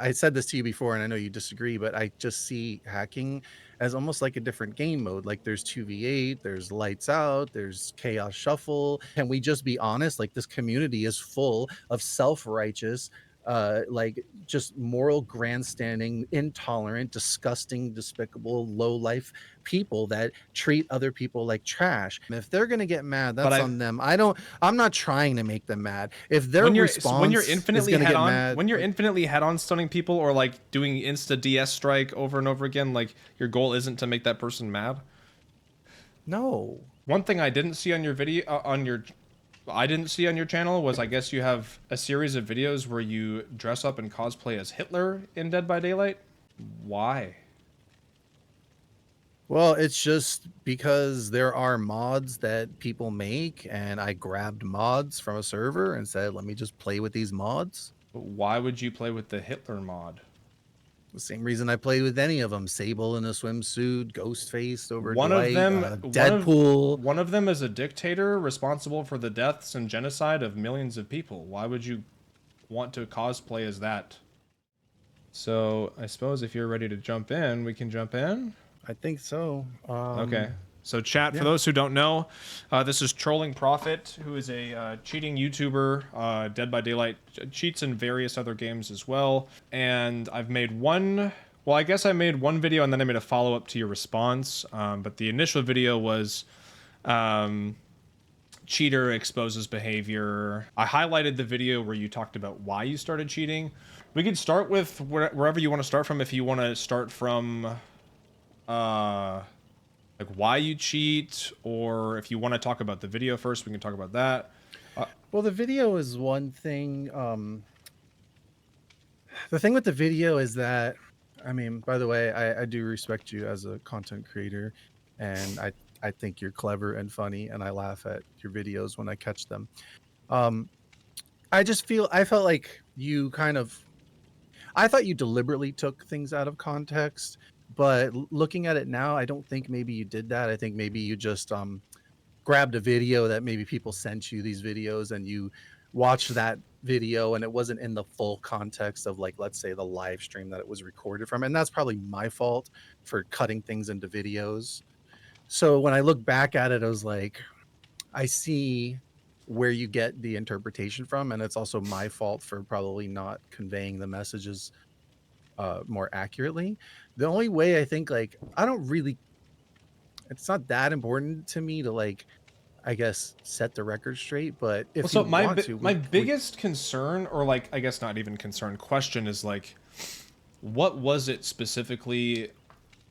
I said this to you before, and I know you disagree, but I just see hacking as almost like a different game mode. Like there's 2v8, there's lights out, there's chaos shuffle. Can we just be honest? Like this community is full of self-righteous, like just moral grandstanding, intolerant, disgusting, despicable, low life people that treat other people like trash. If they're gonna get mad, But that's I've on them. I'm not trying to make them mad. If their when you're response is infinitely gonna head get on mad, when you're like, infinitely head on stunning people or like doing insta DS strike over and over again, like your goal isn't to make that person mad. no. One thing I didn't see on your video I didn't see on your channel was I guess you have a series of videos where you dress up and cosplay as Hitler in Dead by Daylight. Why? Well, it's just because there are mods that people make, and I grabbed mods from a server and said, let me just play with these mods. Why would you play with the Hitler mod? The same reason I played with any of them. Sable in a swimsuit, Ghostface over One of Dwight, them Deadpool. one of them is a dictator responsible for the deaths and genocide of millions of people. Why would you want to cosplay as that? So, I suppose if you're ready to jump in, we can jump in. I think so. Okay. So, chat, for Yeah. those who don't know, this is Trolling Prophet, who is a cheating YouTuber. Dead by Daylight cheats in various other games as well. And I've made one. Well, I guess I made one video and then I made a follow up to your response. But the initial video was cheater exposes behavior. I highlighted the video where you talked about why you started cheating. We could start with wherever you want to start from. If you want to start from like why you cheat, or if you want to talk about the video first, we can talk about that. Well, the video is one thing. The thing with the video is that, I mean, by the way, I do respect you as a content creator, and I think you're clever and funny, and I laugh at your videos when I catch them. Um, I felt like you kind of, I thought you deliberately took things out of context, but looking at it now, I don't think maybe you did that. I think maybe you just grabbed a video that maybe people sent you these videos and you watched that video and it wasn't in the full context of, like, let's say the live stream that it was recorded from. And that's probably my fault for cutting things into videos. So when I look back at it, I was like, I see where you get the interpretation from, and it's also my fault for probably not conveying the messages more accurately. The only way I think, like, I don't really, it's not that important to me to, like, I guess, set the record straight, but Well, if so you want to, my we biggest concern, or like I guess not even concern, question is like, what was it specifically,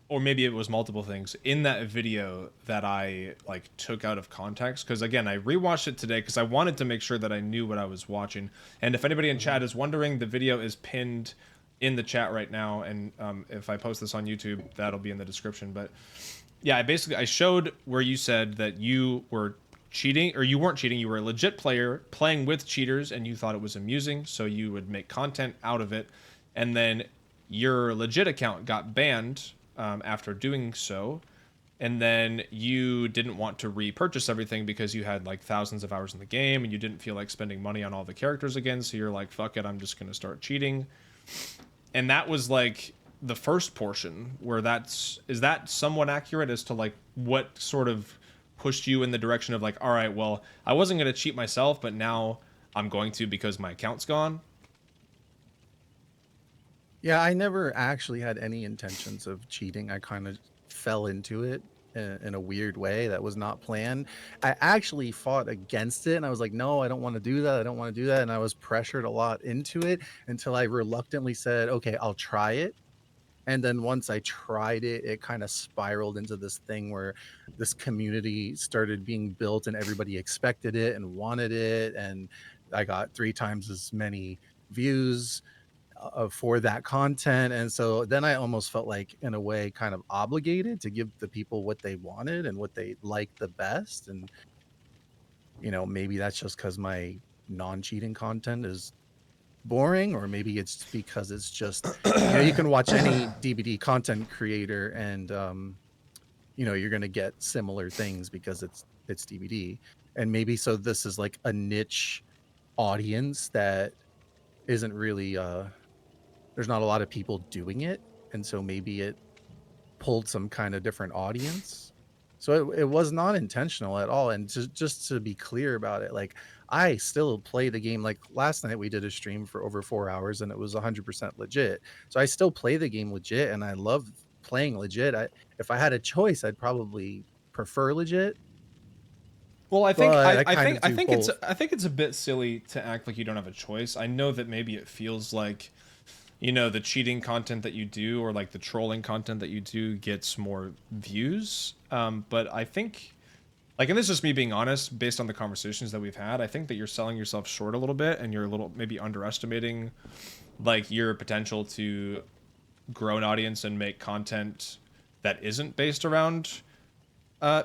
or maybe it was multiple things in that video that I like took out of context? Because again, I rewatched it today because I wanted to make sure that I knew what I was watching. And if anybody in chat is wondering, the video is pinned in the chat right now, and if I post this on YouTube, that'll be in the description. But yeah, I showed where you said that you were cheating, or you weren't cheating, you were a legit player playing with cheaters and you thought it was amusing, so you would make content out of it. And then your legit account got banned after doing so. And then you didn't want to repurchase everything because you had like thousands of hours in the game and you didn't feel like spending money on all the characters again. So you're like, fuck it, I'm just going to start cheating. And that was like the first portion where is that somewhat accurate as to like what sort of pushed you in the direction of like, all right, well, I wasn't going to cheat myself, but now I'm going to because my account's gone? Yeah, I never actually had any intentions of cheating. I kind of fell into it in a weird way that was not planned. I actually fought against it and I was like, no, I don't want to do that. I don't want to do that. And I was pressured a lot into it until I reluctantly said, okay, I'll try it. And then once I tried it, it kind of spiraled into this thing where this community started being built and everybody expected it and wanted it. And I got 3 times as many views for that content. And so then I almost felt like, in a way, kind of obligated to give the people what they wanted and what they liked the best. And, maybe that's just because my non-cheating content is boring, or maybe it's because it's just, you can watch any DVD content creator and, you're going to get similar things because it's DVD. And maybe so this is like a niche audience that isn't really, there's not a lot of people doing it, and so maybe it pulled some kinda different audience. So it was not intentional at all, and just to be clear about it, like, I still play the game. Like, last night we did a stream for over 4 hours, and it was 100% legit. So I still play the game legit, and I love playing legit. If I had a choice, I'd probably prefer legit, Well, but I kind of do both. I think it's a bit silly to act like you don't have a choice. I know that maybe it feels like, you know, the cheating content that you do or like the trolling content that you do gets more views. But I think, like, and this is just me being honest, based on the conversations that we've had, I think that you're selling yourself short a little bit, and you're a little maybe underestimating like your potential to grow an audience and make content that isn't based around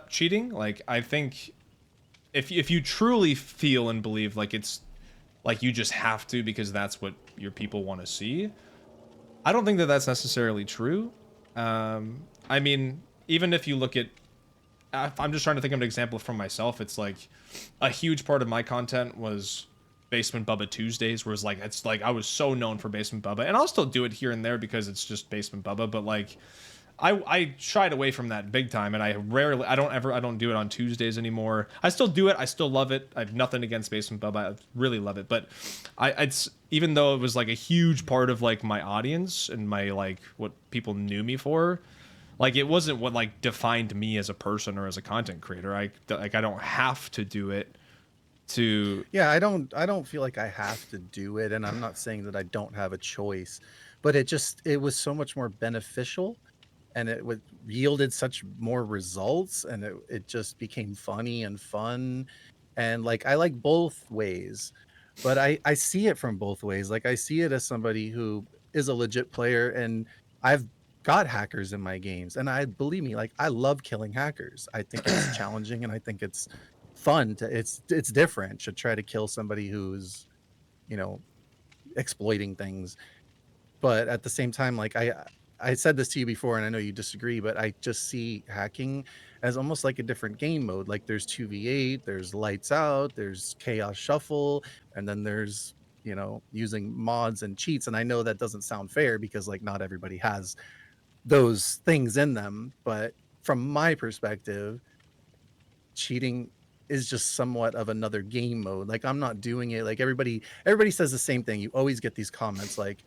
cheating. Like, I think if you truly feel and believe like it's like you just have to because that's what your people want to see, I don't think that that's necessarily true. I mean, even if you look at, I'm just trying to think of an example from myself. It's like a huge part of my content was Basement Bubba Tuesdays, where it's like I was so known for Basement Bubba, and I'll still do it here and there because it's just Basement Bubba. But like, I shied away from that big time, and I don't do it on Tuesdays anymore. I still do it. I still love it. I have nothing against Basement Bubba. I really love it, but it's even though it was like a huge part of like my audience and my like what people knew me for, like it wasn't what like defined me as a person or as a content creator. I don't have to do it to. Yeah, I don't feel like I have to do it, and I'm not saying that I don't have a choice, but it was so much more beneficial, and it would yielded such more results, and it just became funny and fun, and, like, I like both ways, but I see it from both ways. Like, I see it as somebody who is a legit player, and I've got hackers in my games, and I believe me, like, I love killing hackers. I think it's challenging, and I think it's fun to it's different to try to kill somebody who's, you know, exploiting things. But at the same time, like, I said this to you before, and I know you disagree, but I just see hacking as almost like a different game mode. Like, there's 2v8, there's lights out, there's chaos shuffle, and then there's, using mods and cheats. And I know that doesn't sound fair because, like, not everybody has those things in them, but from my perspective, cheating is just somewhat of another game mode. Like, I'm not doing it like everybody says the same thing. You always get these comments like,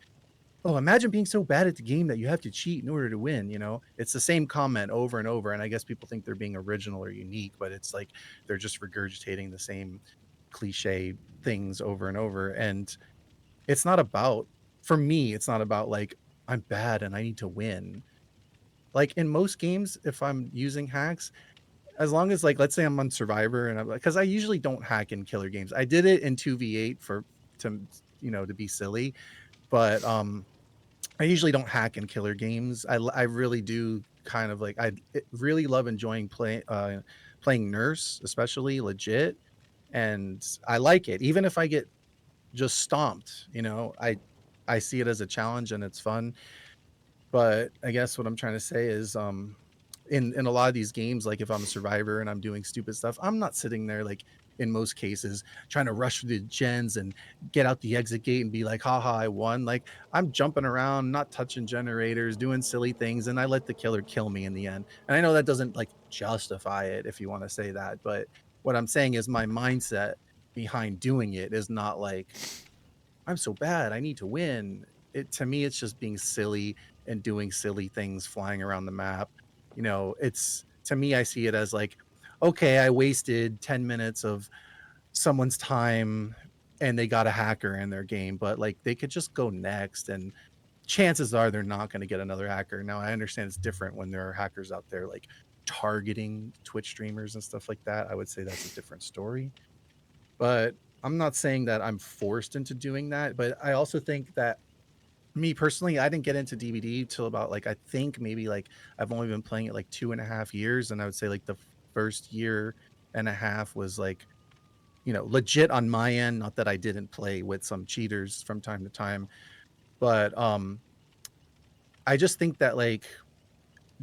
"Oh, imagine being so bad at the game that you have to cheat in order to win," you know? It's the same comment over and over, and I guess people think they're being original or unique, but it's like they're just regurgitating the same cliche things over and over, and it's not about for me, it's not about like, "I'm bad and I need to win." Like, in most games, if I'm using hacks, as long as, like, let's say I'm on Survivor and I'm like, because I usually don't hack in killer games. I did it in 2v8 to be silly, but, I usually don't hack in killer games. I really do kind of like really love enjoying playing nurse, especially legit, and I like it. Even if I get just stomped, I see it as a challenge and it's fun. But I guess what I'm trying to say is, in a lot of these games, like if I'm a survivor and I'm doing stupid stuff, I'm not sitting there like in most cases trying to rush through the gens and get out the exit gate and be like, haha, I won. Like, I'm jumping around, not touching generators, doing silly things, and I let the killer kill me in the end. And I know that doesn't like justify it if you want to say that, but what I'm saying is my mindset behind doing it is not like, I'm so bad, I need to win. It to me, it's just being silly and doing silly things, flying around the map. It's to me, I see it as like, okay, I wasted 10 minutes of someone's time and they got a hacker in their game, but like they could just go next, and chances are they're not going to get another hacker. Now, I understand it's different when there are hackers out there like targeting Twitch streamers and stuff like that. I would say that's a different story. But I'm not saying that I'm forced into doing that, but I also think that me personally, I didn't get into DVD till about like I think maybe like I've only been playing it like 2.5 years, and I would say like the first year and a half was like, legit on my end. Not that I didn't play with some cheaters from time to time, but I just think that like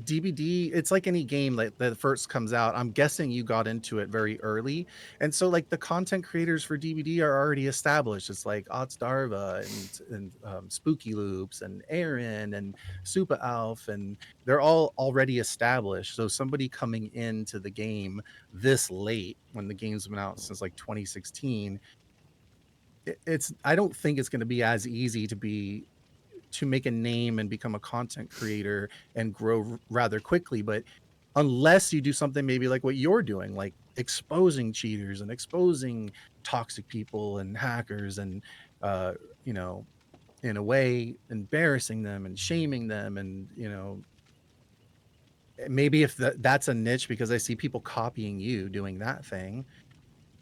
DBD, it's like any game that first comes out. I'm guessing you got into it very early, and so, like, the content creators for DBD are already established. It's like Darva and Spooky Loops and Aaron and Super Alf, and they're all already established. So somebody coming into the game this late when the game's been out since, like, 2016, it's I don't think it's gonna be as easy to make a name and become a content creator and grow rather quickly. But unless you do something maybe like what you're doing, like exposing cheaters and exposing toxic people and hackers and, uh, you know, in a way, embarrassing them and shaming them and, maybe if that's a niche because I see people copying you doing that thing.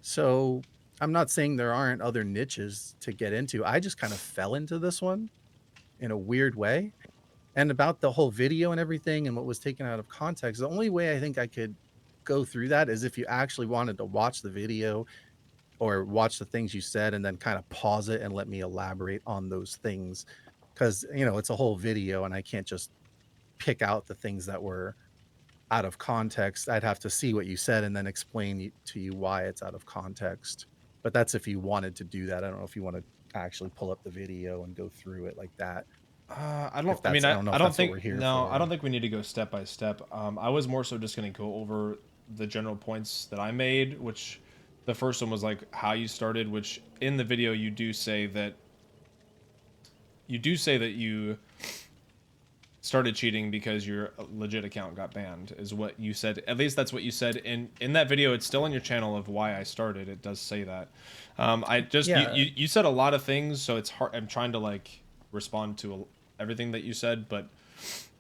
So I'm not saying there aren't other niches to get into. I just kind of fell into this one in a weird way. And about the whole video and everything and what was taken out of context, the only way I think I could go through that is if you actually wanted to watch the video or watch the things you said and then kind of pause it and let me elaborate on those things. Because, it's a whole video and I can't just pick out the things that were out of context. I'd have to see what you said and then explain to you why it's out of context. But that's if you wanted to do that. I don't know if you want to actually pull up the video and go through it like that. I don't. If I mean, that's, I don't know I if don't that's what think. we're here No, I don't for. think we need to go step by step. I was more so just going to go over the general points that I made, which the first one was like how you started. Which in the video you say that you started cheating because your legit account got banned, is what you said. At least that's what you said in that video. It's still on your channel of why I started. It does say that. I just Yeah. you said a lot of things, so it's hard. I'm trying to like respond to everything that you said, but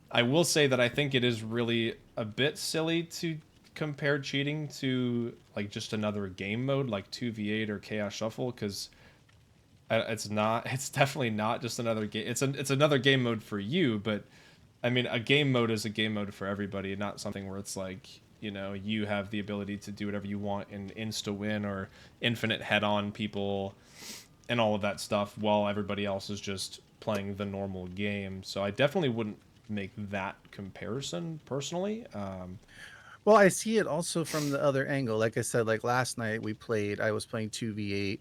I will say that I think it is really a bit silly to compare cheating to like just another game mode like 2v8 or Chaos Shuffle, because it's not. It's definitely not just another game. It's another game mode for you, but I mean, a game mode is a game mode for everybody, not something where it's like, you have the ability to do whatever you want and insta win or infinite head on people and all of that stuff while everybody else is just playing the normal game. So I definitely wouldn't make that comparison personally. Well, I see it also from the other angle. Like I said, like last night I was playing 2v8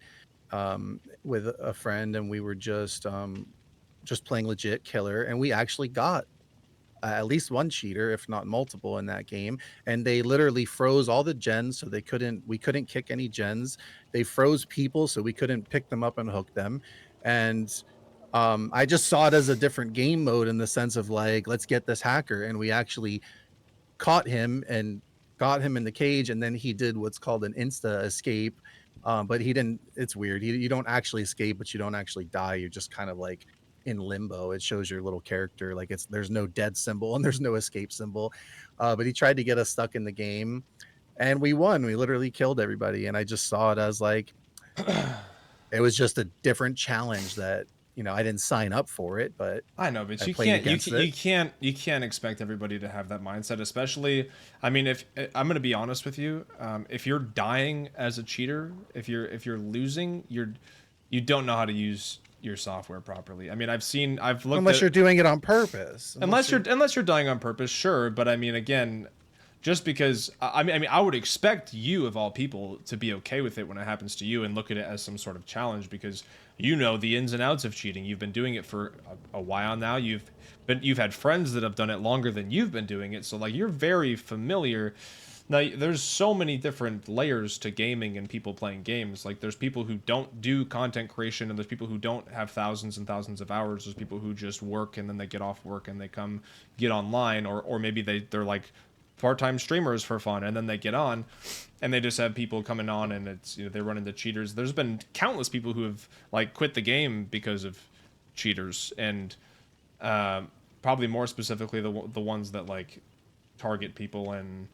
with a friend and we were just playing legit killer and we actually got at least one cheater, if not multiple, in that game. And they literally froze all the gens, so we couldn't kick any gens. They froze people, so we couldn't pick them up and hook them. And I just saw it as a different game mode in the sense of like, let's get this hacker. And we actually caught him and got him in the cage, and then he did what's called an insta escape. But he didn't. It's weird. You don't actually escape, but you don't actually die. You're just kind of like in limbo. It shows your little character like there's no dead symbol and there's no escape symbol. But he tried to get us stuck in the game, and we won. We literally killed everybody, and I just saw it as like it was just a different challenge that I didn't sign up for it, but I know, but I you played can't you against can, it. you can't expect everybody to have that mindset, especially. I mean, if I'm going to be honest with you, if you're dying as a cheater, if you're losing, you don't know how to use your software properly. I mean, I've looked Unless at you're doing it on purpose. Unless you're unless you're dying on purpose, sure. But I mean, again, just because I mean, I would expect you of all people to be okay with it when it happens to you and look at it as some sort of challenge, because you know the ins and outs of cheating. You've been doing it for a while now. You've had friends that have done it longer than you've been doing it, so like you're very familiar. Now, there's so many different layers to gaming and people playing games. Like, there's people who don't do content creation, and there's people who don't have thousands and thousands of hours. There's people who just work and then they get off work and they come get online, or maybe they're like part-time streamers for fun, and then they get on and they just have people coming on, and it's they run into cheaters. There's been countless people who have like quit the game because of cheaters, and probably more specifically the ones that like target people and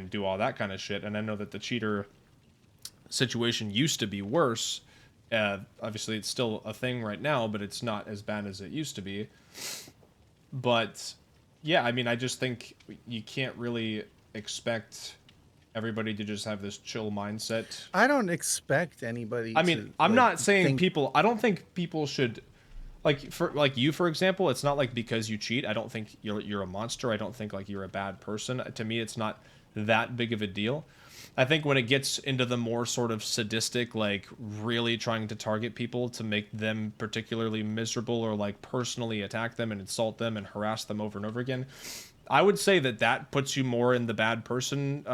do all that kind of shit. And I know that the cheater situation used to be worse. Obviously, it's still a thing right now, but it's not as bad as it used to be. But yeah, I mean, I just think you can't really expect everybody to just have this chill mindset. I don't expect anybody I mean, to I'm like not saying think people. I don't think people should. like for like you for example, it's not like because you cheat I don't think you're a monster. I don't think like you're a bad person. To me it's not that big of a deal. I think when it gets into the more sort of sadistic, like really trying to target people to make them particularly miserable or like personally attack them and insult them and harass them over and over again, I would say that that puts you more in the bad person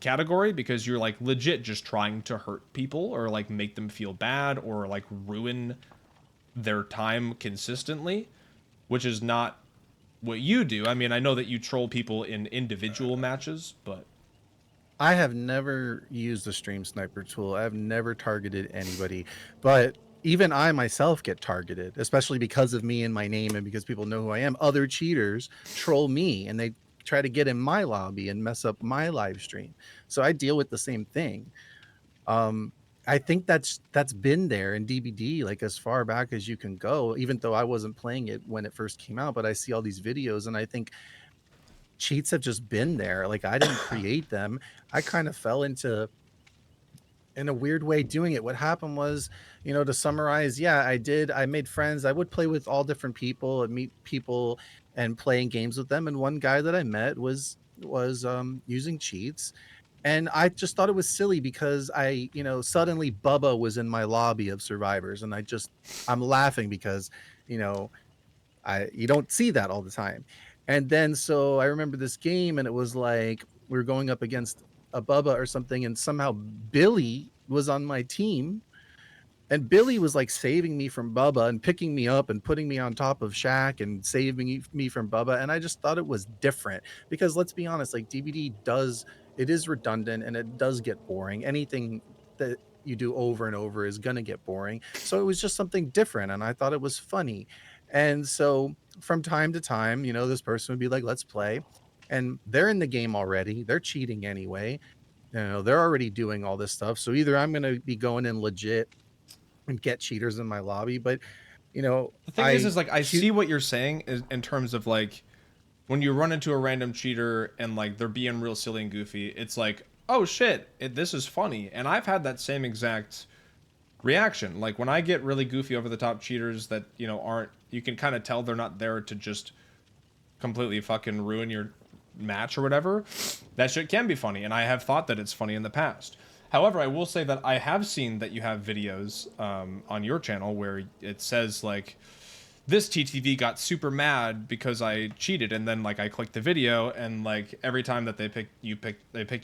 category, because you're like legit just trying to hurt people or like make them feel bad or like ruin their time consistently, which is not what you do. I mean, I know that you troll people in individual matches, but I have never used the stream sniper tool. I've never targeted anybody, but even I myself get targeted, especially because of me and my name and because people know who I am. Other cheaters troll me and they try to get in my lobby and mess up my live stream. So I deal with the same thing. Um, I think that's been there in DBD like as far back as you can go, even though I wasn't playing it when it first came out, but I see all these videos and I think cheats have just been there. Like I didn't create them. I kind of fell into in a weird way doing it. What happened was, to summarize, yeah, I made friends. I would play with all different people and meet people and playing games with them. And one guy that I met was using cheats. And I just thought it was silly because suddenly Bubba was in my lobby of survivors. And I'm laughing because, you know, you don't see that all the time. And then so I remember this game and it was like we were going up against a Bubba or something, and somehow Billy was on my team. And Billy was like saving me from Bubba and picking me up and putting me on top of Shaq and saving me from Bubba. And I just thought it was different because let's be honest, like DVD it is redundant and it does get boring. Anything that you do over and over is going to get boring. So it was just something different. And I thought it was funny. And so from time to time, this person would be like, let's play. And they're in the game already. They're cheating anyway. They're already doing all this stuff. So either I'm going to be going in legit and get cheaters in my lobby. But the thing is I like I choose. see what you're saying in terms of like when you run into a random cheater and like they're being real silly and goofy, it's like, oh shit, this is funny. And I've had that same exact reaction. Like when I get really goofy over the top cheaters that aren't, you can kind of tell they're not there to just completely fucking ruin your match or whatever. That shit can be funny, and I have thought that it's funny in the past. However, I will say that I have seen that you have videos on your channel where it says like, this TTV got super mad because I cheated, and then like I click the video, and like every time that they pick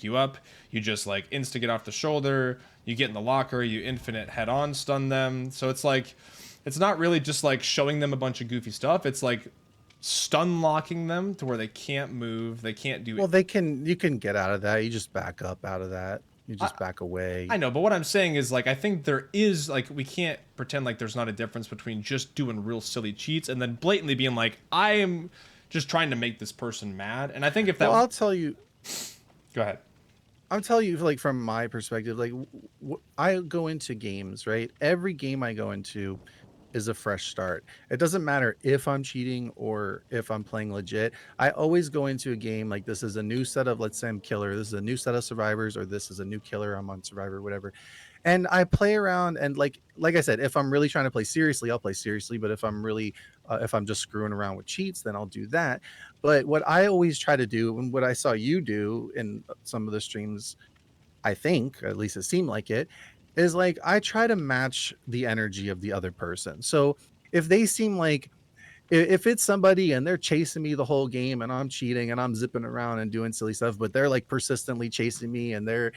you up, you just like insta get off the shoulder, you get in the locker, you infinite head on stun them. So it's like, it's not really just like showing them a bunch of goofy stuff. It's like stun locking them to where they can't move, they can't do Well, it. you can get out of that. You just back up out of that. You I, just back away. I know, but what I'm saying is like I think there is like, we can't pretend like there's not a difference between just doing real silly cheats and then blatantly being like, I am just trying to make this person mad. And I think if Well, that, go ahead. I'll tell you, like from my perspective, like I go into games, right? Every game I go into is a fresh start. It doesn't matter if I'm cheating or if I'm playing legit. I always go into a game like this is a new set of, let's say I'm killer, this is a new set of survivors, or this is a new killer, I'm on survivor, whatever. And I play around and like I said, if I'm really trying to play seriously, I'll play seriously. But if I'm just screwing around with cheats, then I'll do that. But what I always try to do, and what I saw you do in some of the streams, I think, at least it seemed like it, is like I try to match the energy of the other person. So if they seem like if it's somebody and they're chasing me the whole game and I'm cheating and I'm zipping around and doing silly stuff, but they're like persistently chasing me and they're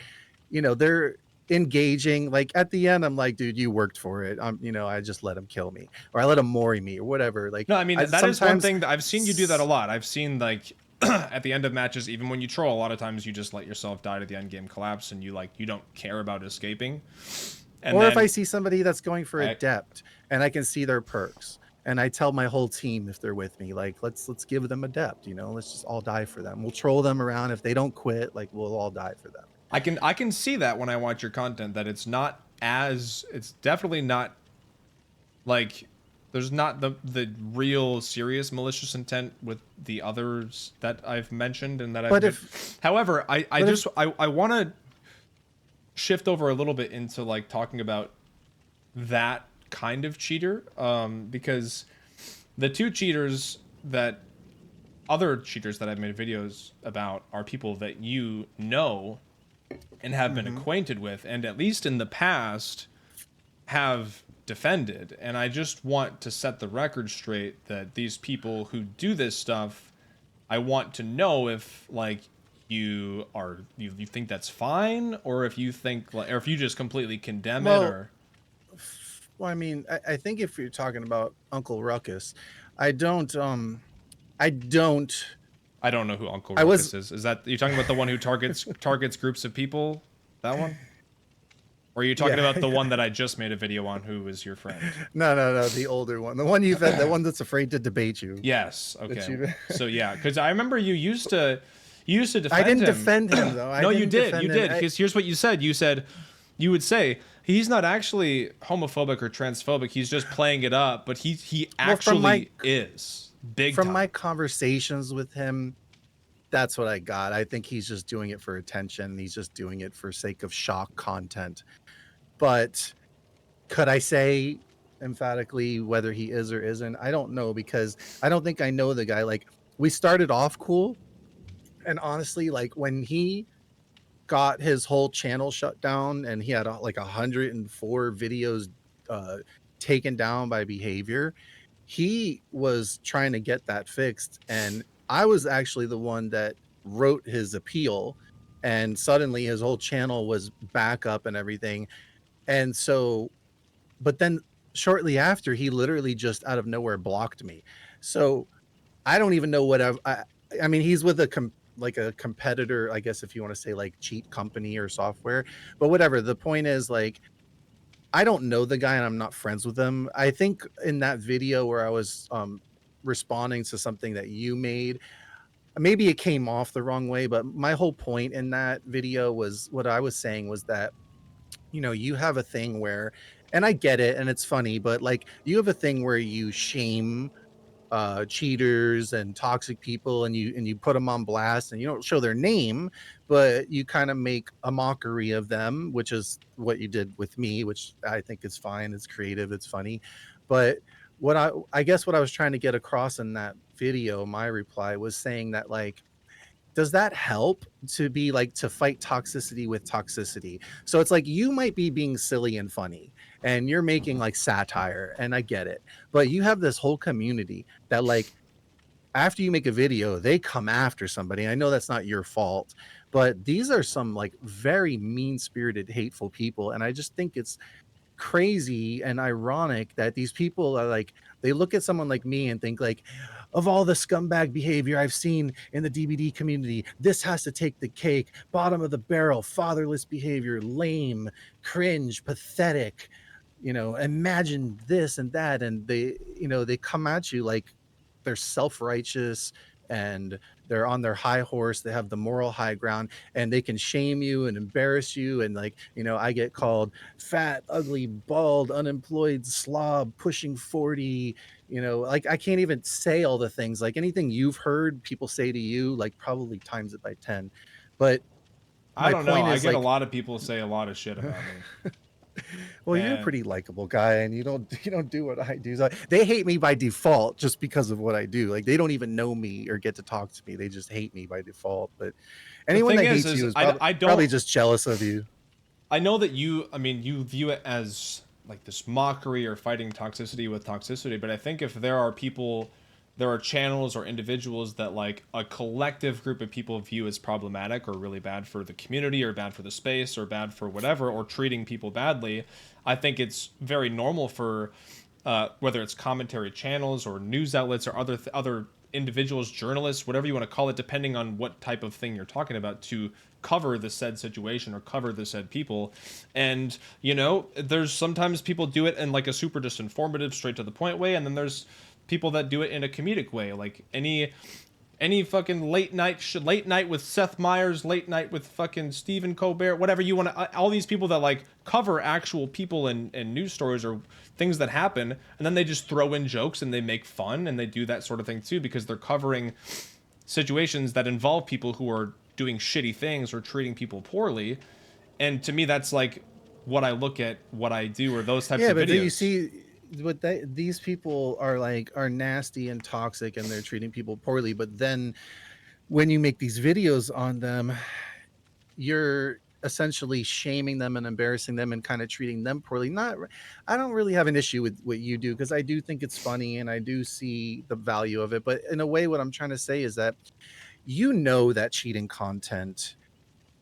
engaging, like at the end I'm like, dude, you worked for it. I just let him kill me or I let him mori me or whatever. Like No, I mean, I that is one sometimes thing that I've seen you do that a lot. I've seen like at the end of matches, even when you troll, a lot of times you just let yourself die to the end game collapse and you don't care about escaping. And or if I then see somebody that's going for adept and I can see their perks and I tell my whole team if they're with me, like let's give them adept, let's just all die for them. We'll troll them around. If they don't quit, like we'll all die for them. I can see that when I watch your content, that it's definitely not like, there's not the real serious malicious intent with the others that I've mentioned and that I've But been. if However, I but if just I want to shift over a little bit into like talking about that kind of cheater, because the two cheaters that other cheaters that I've made videos about are people that you know and have been Mhm. acquainted with, and at least in the past have defended. And I just want to set the record straight that these people who do this stuff, I want to know if like you think that's fine, or if you think like, or if you just completely condemn it, Well, or I mean, I think if you're talking about Uncle Ruckus, I don't, I don't I don't know who Uncle I was Ruckus is. Is that you talking about the one who targets groups of people? That one? Or are you talking yeah, about the yeah. one that I just made a video on who was your friend? No, no, no, the older one. The one you've had, the one that's afraid to debate you. Yes. That Okay. you So yeah, because I remember you used to I defend didn't him. defend him though. I No, you didn't did. You defend him. did. Because here's what you said. You said you would say he's not actually homophobic or transphobic. He's just playing it up, but he Well, actually is big from my time. conversations with him, that's what I got. I think he's just doing it for attention. He's just doing it for sake of shock content. But could I say emphatically whether he is or isn't? I don't know because I don't think I know the guy. Like we started off cool, and honestly, like when he got his whole channel shut down and he had like 104 videos uh, taken down by behavior, he was trying to get that fixed. And I was actually the one that wrote his appeal. And suddenly his whole channel was back up and everything. And so, but then shortly after, he literally just out of nowhere blocked me. So I don't even know what I mean, he's with like a competitor, I guess if you want to say like cheat company or software, but whatever. The point is like I don't know the guy and I'm not friends with him. I think in that video where I was responding to something that you made, maybe it came off the wrong way, but my whole point in that video was what I was saying was that you have a thing where, and I get it and it's funny, but like you have a thing where you shame cheaters and toxic people and you put them on blast and you don't show their name, but you kind of make a mockery of them, which is what you did with me, which I think is fine, it's creative, it's funny. But what I guess what I was trying to get across in that video, my reply was saying that like, does that help to be like to fight toxicity with toxicity? So it's like you might be being silly and funny and you're making like satire, and I get it, but you have this whole community that like after you make a video they come after somebody. I know that's not your fault, but these are some like very mean-spirited hateful people, and I just think it's crazy and ironic that these people are like they look at someone like me and think like, of all the scumbag behavior I've seen in the DBD community, this has to take the cake. Bottom of the barrel, fatherless behavior, lame, cringe, pathetic. Imagine this and that, and they come at you like they're self-righteous and they're on their high horse. They have the moral high ground and they can shame you and embarrass you. And like, I get called fat, ugly, bald, unemployed slob, pushing 40. Like I can't even say all the things, like anything you've heard people say to you, like probably times it by 10. But I my don't know. point I is get a like, lot of people say a lot of shit about me, well, you're a and pretty likable guy and you don't do what I do. So they hate me by default just because of what I do. Like they don't even know me or get to talk to me. They just hate me by default. But the anyone thing that hates is you is I probably don't. just jealous of you. I know that I mean, you view it as like this mockery or fighting toxicity with toxicity, but I think if there are channels or individuals that like a collective group of people view as problematic or really bad for the community or bad for the space or bad for whatever or treating people badly, I think it's very normal for whether it's commentary channels or news outlets or other individuals, journalists, whatever you want to call it, depending on what type of thing you're talking about, to cover the said situation or cover the said people. And there's sometimes people do it in like a super just informative, straight to the point way, and then there's people that do it in a comedic way, like any fucking late night with Seth Meyers, late night with fucking Stephen Colbert, whatever you want to, all these people that like cover actual people and news stories or things that happen, and then they just throw in jokes and they make fun and they do that sort of thing too because they're covering situations that involve people who are doing shitty things or treating people poorly. And to me that's like what I look at, what I do, or those types Yeah, of but then you videos. see what these people are like are nasty and toxic and they're treating people poorly. But then when you make these videos on them, you're essentially shaming them and embarrassing them and kind of treating them poorly. I don't really have an issue with what you do because I do think it's funny and I do see the value of it. But in a way, what I'm trying to say is that that cheating content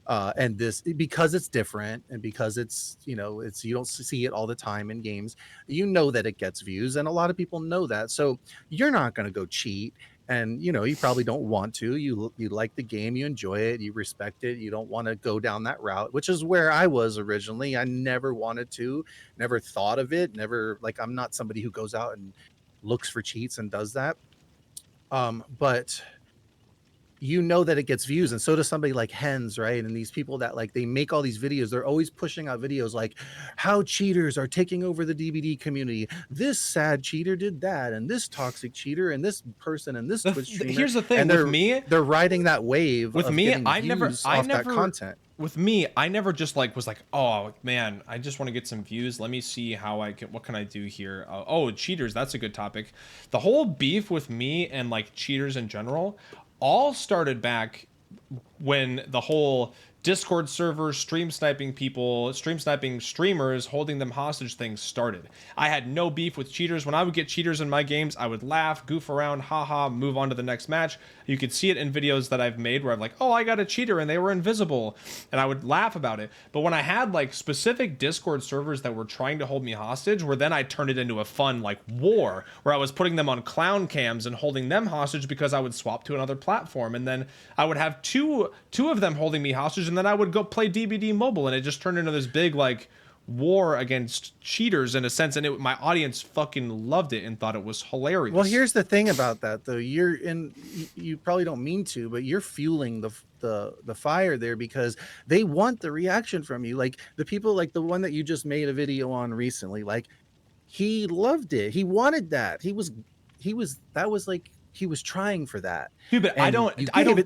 and this because it's different and because it's it's you don't see it all the time in games, that it gets views and a lot of people know that, so you're not going to go cheat. And you probably don't want to. You like the game, you enjoy it, you respect it, you don't want to go down that route, which is where I was originally. I never wanted to, never thought of it, never, like, I'm not somebody who goes out and looks for cheats and does that. But that it gets views, and so does somebody like Hens, right? And these people that, like, they make all these videos, they're always pushing out videos like how cheaters are taking over the DVD community. This sad cheater did that, and this toxic cheater, and this person, and this Twitch streamer, Here's the thing and with they're riding that wave with of me, getting views I off that never, content. with me, I never just like was like, oh man, I just want to get some views. Let me see how I can, what can I do here? Oh, cheaters, that's a good topic. The whole beef with me and like cheaters in general all started back when the whole Discord servers, stream sniping streamers, holding them hostage things started. I had no beef with cheaters. When I would get cheaters in my games, I would laugh, goof around, haha, move on to the next match. You could see it in videos that I've made where I'm like, oh, I got a cheater and they were invisible. And I would laugh about it. But when I had like specific Discord servers that were trying to hold me hostage, where then I turned it into a fun like war, where I was putting them on clown cams and holding them hostage because I would swap to another platform. And then I would have two of them holding me hostage, and then I would go play DBD mobile, and it just turned into this big like war against cheaters in a sense, and my audience fucking loved it and thought it was hilarious. Well, here's the thing about that though. You probably don't mean to, but you're fueling the fire there because they want the reaction from you. Like the people, like the one that you just made a video on recently, like he loved it. He wanted that. He was that was like he was trying for that. Dude, but And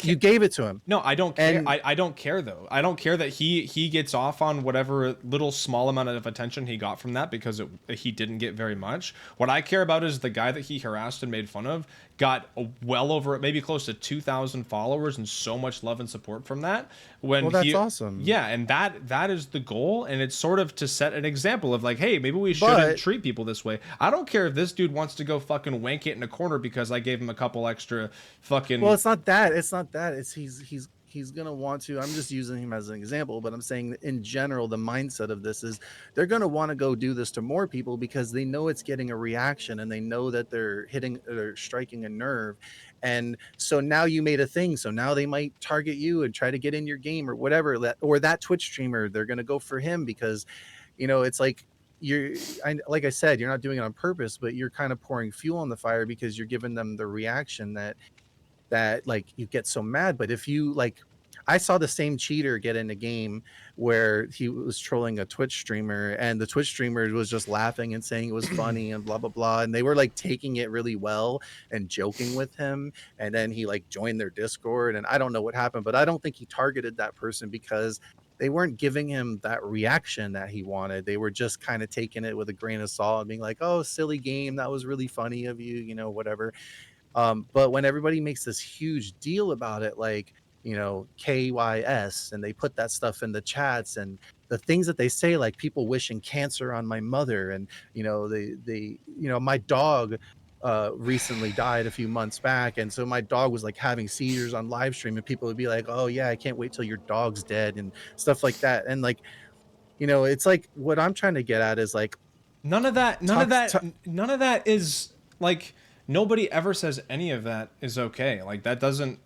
you gave it to him. No, I don't care. And I don't care though. I don't care that he gets off on whatever little small amount of attention he got from that because he didn't get very much. What I care about is the guy that he harassed and made fun of got well over, maybe close to 2,000 followers and so much love and support from that. Well, that's awesome. Yeah, and that is the goal, and it's sort of to set an example of like, hey, maybe we But shouldn't treat people this way. I don't care if this dude wants to go fucking wank it in a corner because I gave him a couple extra fucking. well, it's not that. It's not that. It's he's gonna want to. I'm just using him as an example, but I'm saying that in general, the mindset of this is they're gonna want to go do this to more people because they know it's getting a reaction and they know that they're striking a nerve. And so now you made a thing. So now they might target you and try to get in your game or whatever. That Twitch streamer, they're gonna go for him because it's like like I said, you're not doing it on purpose, but you're kind of pouring fuel on the fire because you're giving them the reaction that like you get so mad. But if you like, I saw the same cheater get in a game where he was trolling a Twitch streamer and the Twitch streamer was just laughing and saying it was funny and blah blah blah, and they were like taking it really well and joking with him, and then he like joined their Discord, and I don't know what happened, but I don't think he targeted that person because they weren't giving him that reaction that he wanted. They were just kind of taking it with a grain of salt and being like, oh, silly game, that was really funny of you, whatever. But when everybody makes this huge deal about it, like, KYS, and they put that stuff in the chats and the things that they say, like people wishing cancer on my mother, and my dog recently died a few months back, and so my dog was like having seizures on live stream, and people would be like, oh yeah, I can't wait till your dog's dead and stuff like that. And like, it's like what I'm trying to get at is like None of that, talk, none of that is like, nobody ever says any of that is okay. Like that doesn't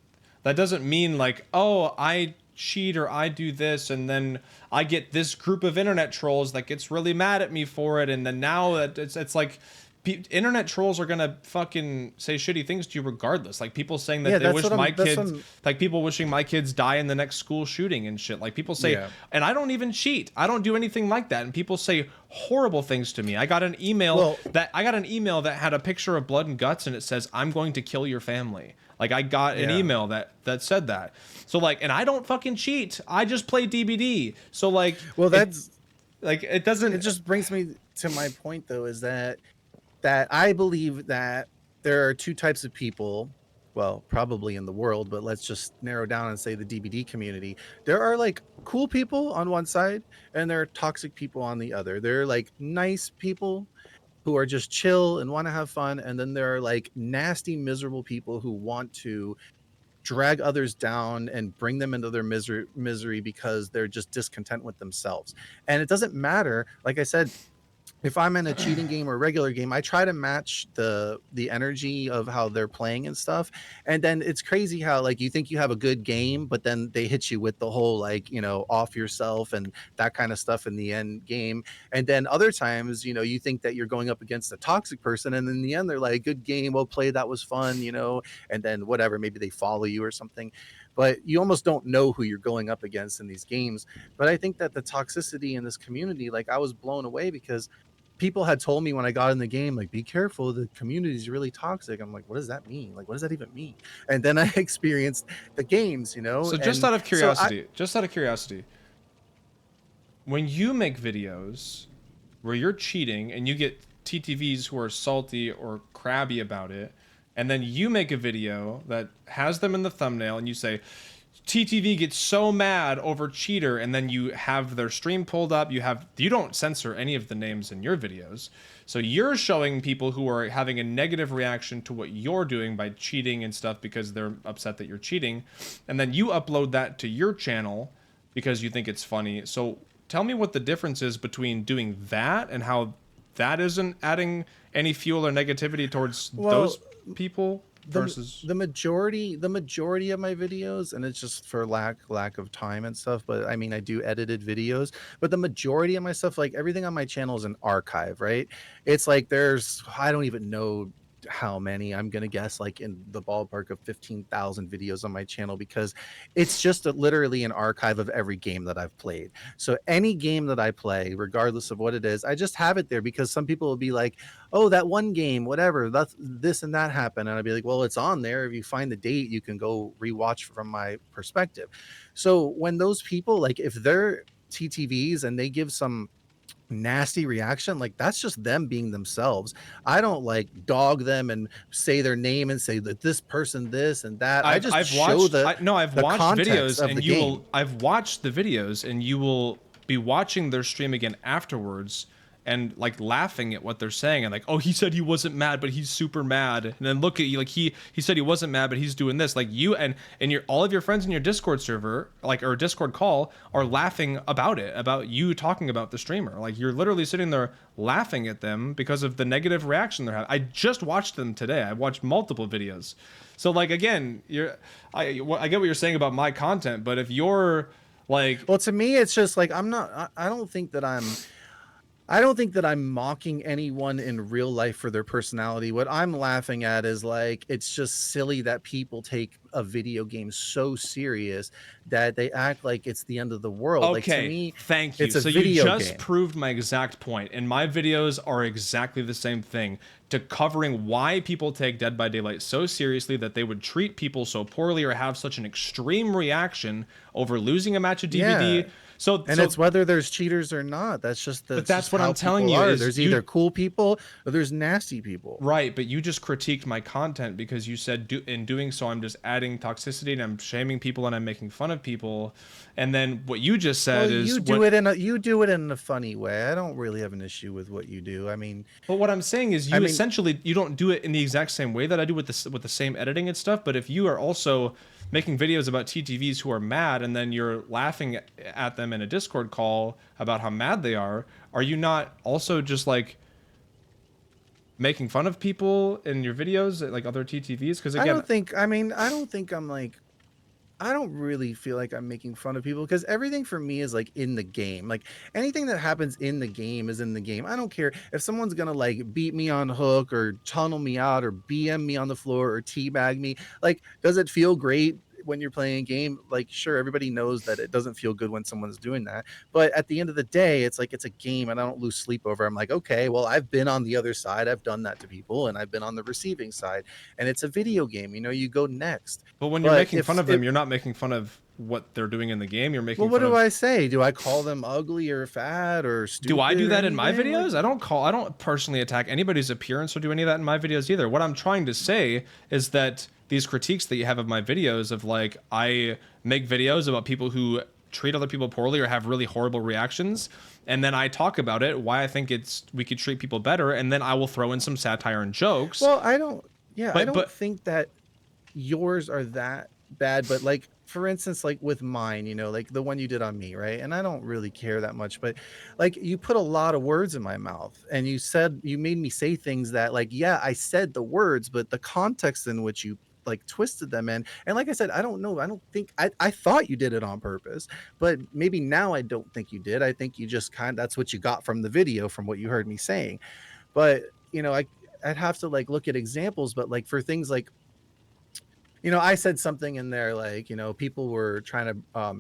mean like, oh, I cheat or I do this and then I get this group of internet trolls that gets really mad at me for it, and then now that it's like internet trolls are gonna fucking say shitty things to you regardless. Like people saying that they wish my kids, like people wishing my kids die in the next school shooting and shit. Like people say, Yeah. and I don't even cheat. I don't do anything like that. And people say horrible things to me. I got an email that had a picture of blood and guts, and it says, "I'm going to kill your family." Like I got an email that said that. So like, and I don't fucking cheat. I just play DBD. So like, well, that's Like it It doesn't. just brings me to my point though, is that I believe that there are 2 types of people, well, probably in the world, but let's just narrow down and say the DBD community. There are, like, cool people on one side, and there are toxic people on the other. There are, like, nice people who are just chill and wanna have fun, and then there are, like, nasty, miserable people who want to drag others down and bring them into their misery because they're just discontent with themselves. And it doesn't matter, like I said, if I'm in a cheating game or regular game, I try to match the energy of how they're playing and stuff. And then it's crazy how like you think you have a good game, but then they hit you with the whole like, off yourself and that kind of stuff in the end game. And then other times, you think that you're going up against a toxic person, and in the end, they're like, good game, well played, that was fun. And then whatever, maybe they follow you or something. But you almost don't know who you're going up against in these games. But I think that the toxicity in this community, like I was blown away because people had told me when I got in the game, like, be careful, the community is really toxic. I'm like, what does that mean? Like, what does that even mean? And then I experienced the games, So and just out of curiosity, when you make videos where you're cheating and you get TTVs who are salty or crabby about it, and then you make a video that has them in the thumbnail and you say, TTV gets so mad over cheater, and then you have their stream pulled up. You don't censor any of the names in your videos, so you're showing people who are having a negative reaction to what you're doing by cheating and stuff because they're upset that you're cheating, and then you upload that to your channel because you think it's funny. So tell me what the difference is between doing that and how that isn't adding any fuel or negativity towards well, those people the versus. the majority of my videos, and it's just for lack of time and stuff, but I mean I do edited videos, but the majority of my stuff, like everything on my channel is an archive, right? It's like there's I don't even know how many, I'm gonna guess like in the ballpark of 15,000 videos on my channel, because it's just literally an archive of every game that I've played. So any game that I play, regardless of what it is, I just have it there because some people will be like, oh, that one game, whatever, that's this and that happened. And I'd be like, well, it's on there. If you find the date, you can go rewatch from my perspective. So when those people, like, if they're TTVs and they give some nasty reaction, like that's just them being themselves. I don't like dog them and say their name and say that this person this and that. I just show I've the watched context videos of and the game. I've watched the videos and you will be watching their stream again afterwards and like laughing at what they're saying and like, oh, he said he wasn't mad but he's super mad, and then look at you, like he said he wasn't mad but he's doing this, like you and your all of your friends in your Discord server, like, or Discord call, are laughing about it, about you talking about the streamer. Like you're literally sitting there laughing at them because of the negative reaction they're having. I just watched them today. I watched multiple videos. So like again, I get what you're saying about my content, but if you're like. Well, to me, it's just like I don't think that I'm mocking anyone in real life for their personality. What I'm laughing at is like it's just silly that people take a video game so serious that they act like it's the end of the world. Like to Okay, me, thank you. it's a So you video just game. proved my exact point, and my videos are exactly the same thing, to covering why people take Dead by Daylight so seriously that they would treat people so poorly or have such an extreme reaction over losing a match of Yeah. DBD. So And so it's whether there's cheaters or not. but That's that's just what how I'm telling people you are. is There's you. either cool people or there's nasty people. Right, but you just critiqued my content because you said in doing so I'm just adding toxicity and I'm shaming people and I'm making fun of people. And then what you just Well, said is you do it in a funny way. I don't really have an issue with what you do. but what I'm saying is I you mean, essentially you don't do it in the exact same way that I do with the same editing and stuff, but if you are also making videos about TTVs who are mad and then you're laughing at them in a Discord call about how mad they are you not also just like making fun of people in your videos like other TTVs? Because I again, don't think. I don't think I'm like. I don't really feel like I'm making fun of people because everything for me is like in the game. Like anything that happens in the game is in the game. I don't care if someone's gonna like beat me on hook or tunnel me out or BM me on the floor or teabag me. Like, does it feel great when you're playing a game, like, sure, everybody knows that it doesn't feel good when someone's doing that, but at the end of the day, it's like it's a game, and I don't lose sleep over. I'm like, okay, well, I've been on the other side, I've done that to people, and I've been on the receiving side, and it's a video game. You go next. But when you're But making if fun of it them, you're not making fun of what they're doing in the game. You're well, making what fun do of. I say? Do I call them ugly or fat or Do I do stupid or that in my anything? Like, videos? I don't personally attack anybody's appearance or do any of that in my videos either. What I'm trying to say is that these critiques that you have of my videos of like I make videos about people who treat other people poorly or have really horrible reactions, and then I talk about it, why I think it's we could treat people better, and then I will throw in some satire and jokes. well, I don't yeah, I don't But think that yours are that bad, but, like, for instance, like, with mine, like, the one you did on me, right? And I don't really care that much, but, like, you put a lot of words in my mouth, and you made me say things that, like, yeah, I said the words, but the context in which you, like, twisted them in, and like I said, I don't know, I don't think I thought you did it on purpose, but maybe now I don't think you did. I think you just that's what you got from the video, from what you heard me saying. But, I'd have to, like, look at examples, but, like, for things like, I said something in there like, people were trying to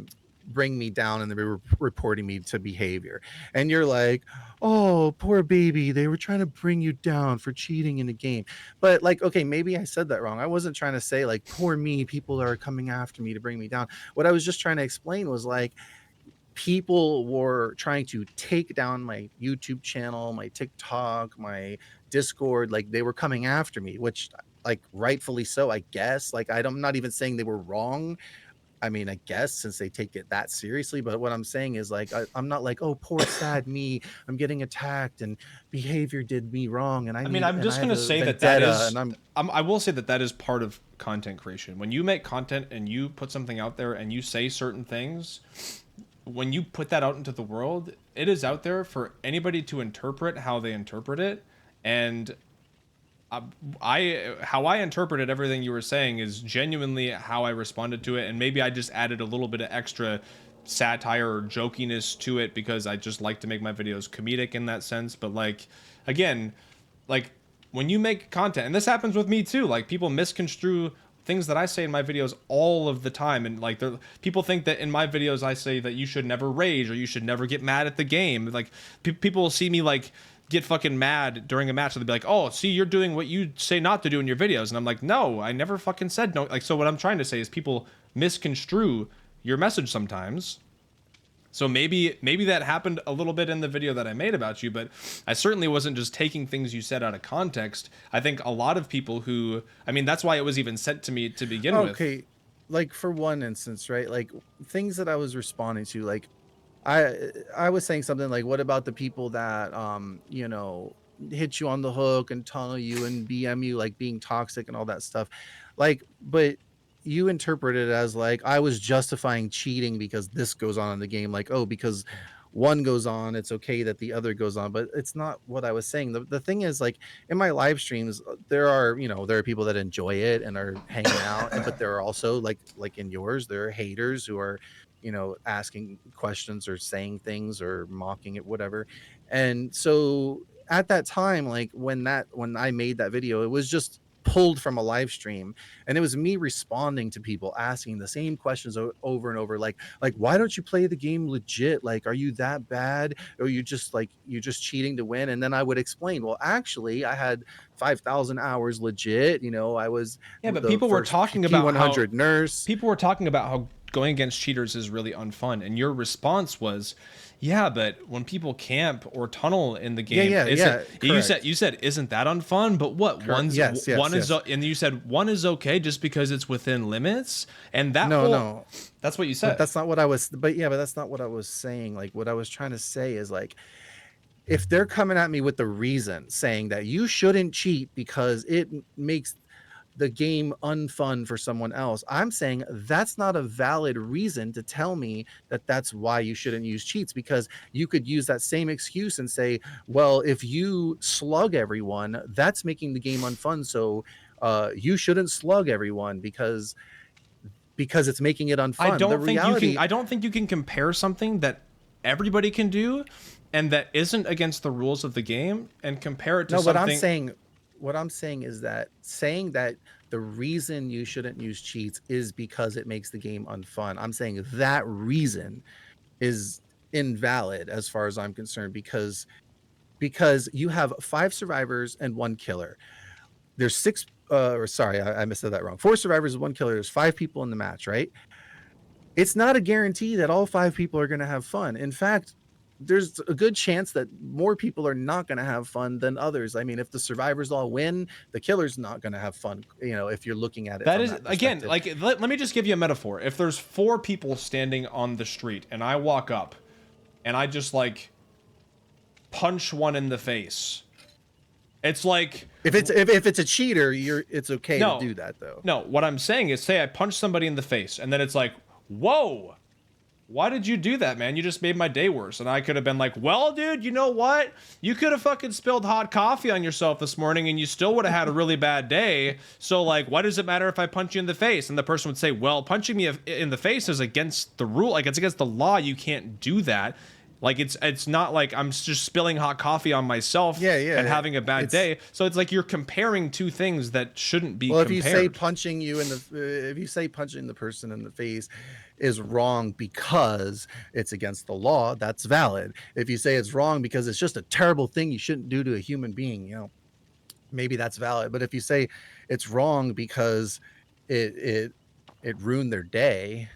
bring me down, and they were reporting me to behavior. And you're like, oh, poor baby. They were trying to bring you down for cheating in the game. But, like, okay, maybe I said that wrong. I wasn't trying to say, like, poor me. People are coming after me to bring me down. What I was just trying to explain was, like, people were trying to take down my YouTube channel, my TikTok, my Discord. Like, they were coming after me, which, like, rightfully so, I guess. Like, I'm not even saying they were wrong. I mean, I guess, since they take it that seriously. But what I'm saying is, like, I'm not like, oh, poor sad me. I'm getting attacked, and behavior did me wrong, and I mean, I'm I just have gonna a say that that vendetta, and is. I will say that that is part of content creation. When you make content and you put something out there and you say certain things, when you put that out into the world, it is out there for anybody to interpret how they interpret it. And how I interpreted everything you were saying is genuinely how I responded to it, and maybe I just added a little bit of extra satire or jokiness to it because I just like to make my videos comedic in that sense. But like, again, like when you make content, and this happens with me too, like people misconstrue things that I say in my videos all of the time, and like people think that in my videos I say that you should never rage or you should never get mad at the game. Like people will see me like get fucking mad during a match, and they'll be like, oh, see, you're doing what you say not to do in your videos. And I'm like, no, I never fucking said no. Like, so what I'm trying to say is people misconstrue your message sometimes. So maybe that happened a little bit in the video that I made about you, but I certainly wasn't just taking things you said out of context. I think a lot of people who, I mean, that's why it was even sent to me to begin with. okay. Like, for one instance, right? Like, things that I was responding to, like, I was saying something like, what about the people that hit you on the hook and tunnel you and BM you, like, being toxic and all that stuff. Like, but you interpret it as, like, I was justifying cheating because this goes on in the game, like, oh, because one goes on, it's okay that the other goes on. But it's not what I was saying. The thing is, like, in my live streams, there are people that enjoy it and are hanging out, but there are also, like in yours, there are haters who are asking questions or saying things or mocking it, whatever. And so at that time, like, when I made that video, it was just pulled from a live stream, and it was me responding to people asking the same questions over and over, like, why don't you play the game legit? Like, are you that bad, or you just cheating to win? And then I would explain, well, actually, I had 5,000 hours legit. I was Yeah, but the people were first talking about how P100 nurse. going against cheaters is really unfun, and your response was, "Yeah, but when people camp or tunnel in the Yeah, game, yeah, isn't yeah, you said correct. isn't that unfun? But what Yes, one yes, is yes. and you said one is okay just because it's within limits, and that No, whole no. that's what you But said. that's not what I was but yeah, but that's not what I was saying. Like, what I was trying to say is, like, if they're coming at me with the reason saying that you shouldn't cheat because it makes the game unfun for someone else, I'm saying that's not a valid reason to tell me that that's why you shouldn't use cheats, because you could use that same excuse and say, well, if you slug everyone, that's making the game unfun. So you shouldn't slug everyone because it's making it unfun. The reality I don't think you can compare something that everybody can do and that isn't against the rules of the game and compare it to No, something. what I'm saying is that saying that the reason you shouldn't use cheats is because it makes the game unfun. I'm saying that reason is invalid as far as I'm concerned, because you have 5 survivors and 1 killer. There's 6 or sorry, I missed that wrong. 4 survivors and 1 killer. There's 5 people in the match, right? It's not a guarantee that all 5 people are gonna have fun. In fact, there's a good chance that more people are not gonna have fun than others. I mean, if the survivors all win, the killer's not gonna have fun, if you're looking at it That from is, that again, perspective. like, let me just give you a metaphor. If there's 4 people standing on the street and I walk up and I just like punch one in the face, it's like, If it's a cheater, it's okay to no, do that though. no, what I'm saying is, say I punch somebody in the face and then it's like, whoa, why did you do that, man? You just made my day worse. And I could have been like, well, dude, you know what? You could have fucking spilled hot coffee on yourself this morning and you still would have had a really bad day. So, like, why does it matter if I punch you in the face? And the person would say, well, punching me in the face is against the rule. Like, it's against the law. You can't do that. Like, it's not like I'm just spilling hot coffee on myself and having a bad day. So it's like you're comparing two things that shouldn't be compared. If you say punching the person in the face is wrong because it's against the law, that's valid. If you say it's wrong because it's just a terrible thing you shouldn't do to a human being, maybe that's valid. But if you say it's wrong because it ruined their day,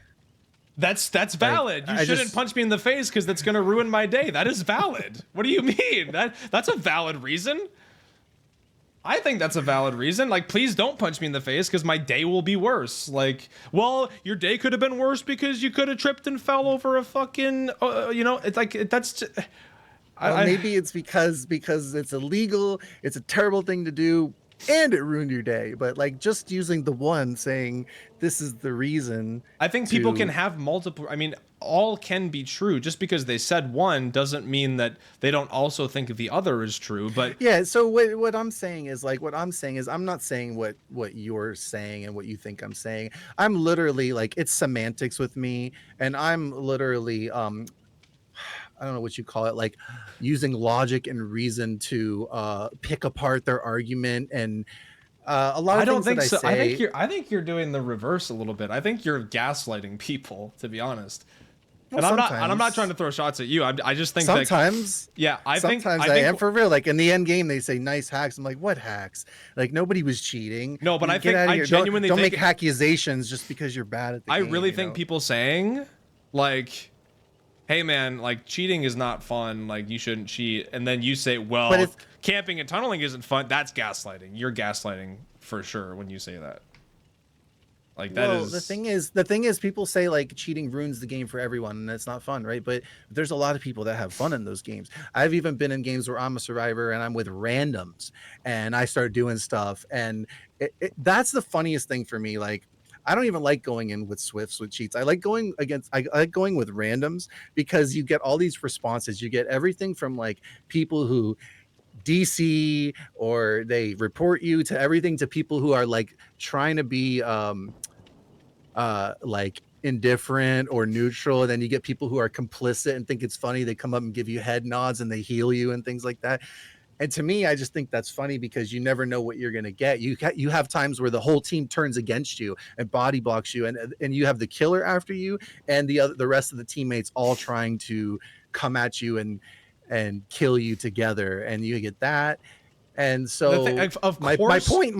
that's valid. You shouldn't punch me in the face because that's going to ruin my day. That is valid. What do you mean? That's a valid reason. I think that's a valid reason. Like, please don't punch me in the face because my day will be worse. Like, well, your day could have been worse because you could have tripped and fell over a fucking, it's like, that's maybe it's because it's illegal. It's a terrible thing to do and it ruined your day. But like, just using the one saying this is the reason. I think people can have multiple. I mean, all can be true. Just because they said one doesn't mean that they don't also think the other is true. But yeah, so what I'm saying is I'm not saying what you're saying and what you think I'm saying. I'm literally like, it's semantics with me, and I'm literally I don't know what you call it, like using logic and reason to pick apart their argument. And a lot of I don't things think that so. I say, I think you're doing the reverse a little bit. I think you're gaslighting people, to be honest. well, And I'm not trying to throw shots at you. I just think sometimes that, yeah, I think I am for real. Like in the end game, they say nice hacks. I'm like, what hacks? Like nobody was cheating. No, but I think I genuinely don't think make accusations just because you're bad at the game. I really think people saying like, hey man, like cheating is not fun, like you shouldn't cheat, and then you say, well, if camping and tunneling isn't fun, that's gaslighting. You're gaslighting for sure when you say that. Like that is the thing is people say like cheating ruins the game for everyone and it's not fun, right? But there's a lot of people that have fun in those games. I've even been in games where I'm a survivor and I'm with randoms and I start doing stuff, and that's the funniest thing for me. Like, I don't even like going in with Swifts with cheats. I like going with randoms because you get all these responses. You get everything from like people who DC or they report you to everything to people who are like trying to be like indifferent or neutral. And then you get people who are complicit and think it's funny. They come up and give you head nods and they heal you and things like that. And to me, I just think that's funny because you never know what you're going to get. You have times where the whole team turns against you and body blocks you, and you have the killer after you and the rest of the teammates all trying to come at you and kill you together, and you get that. And so my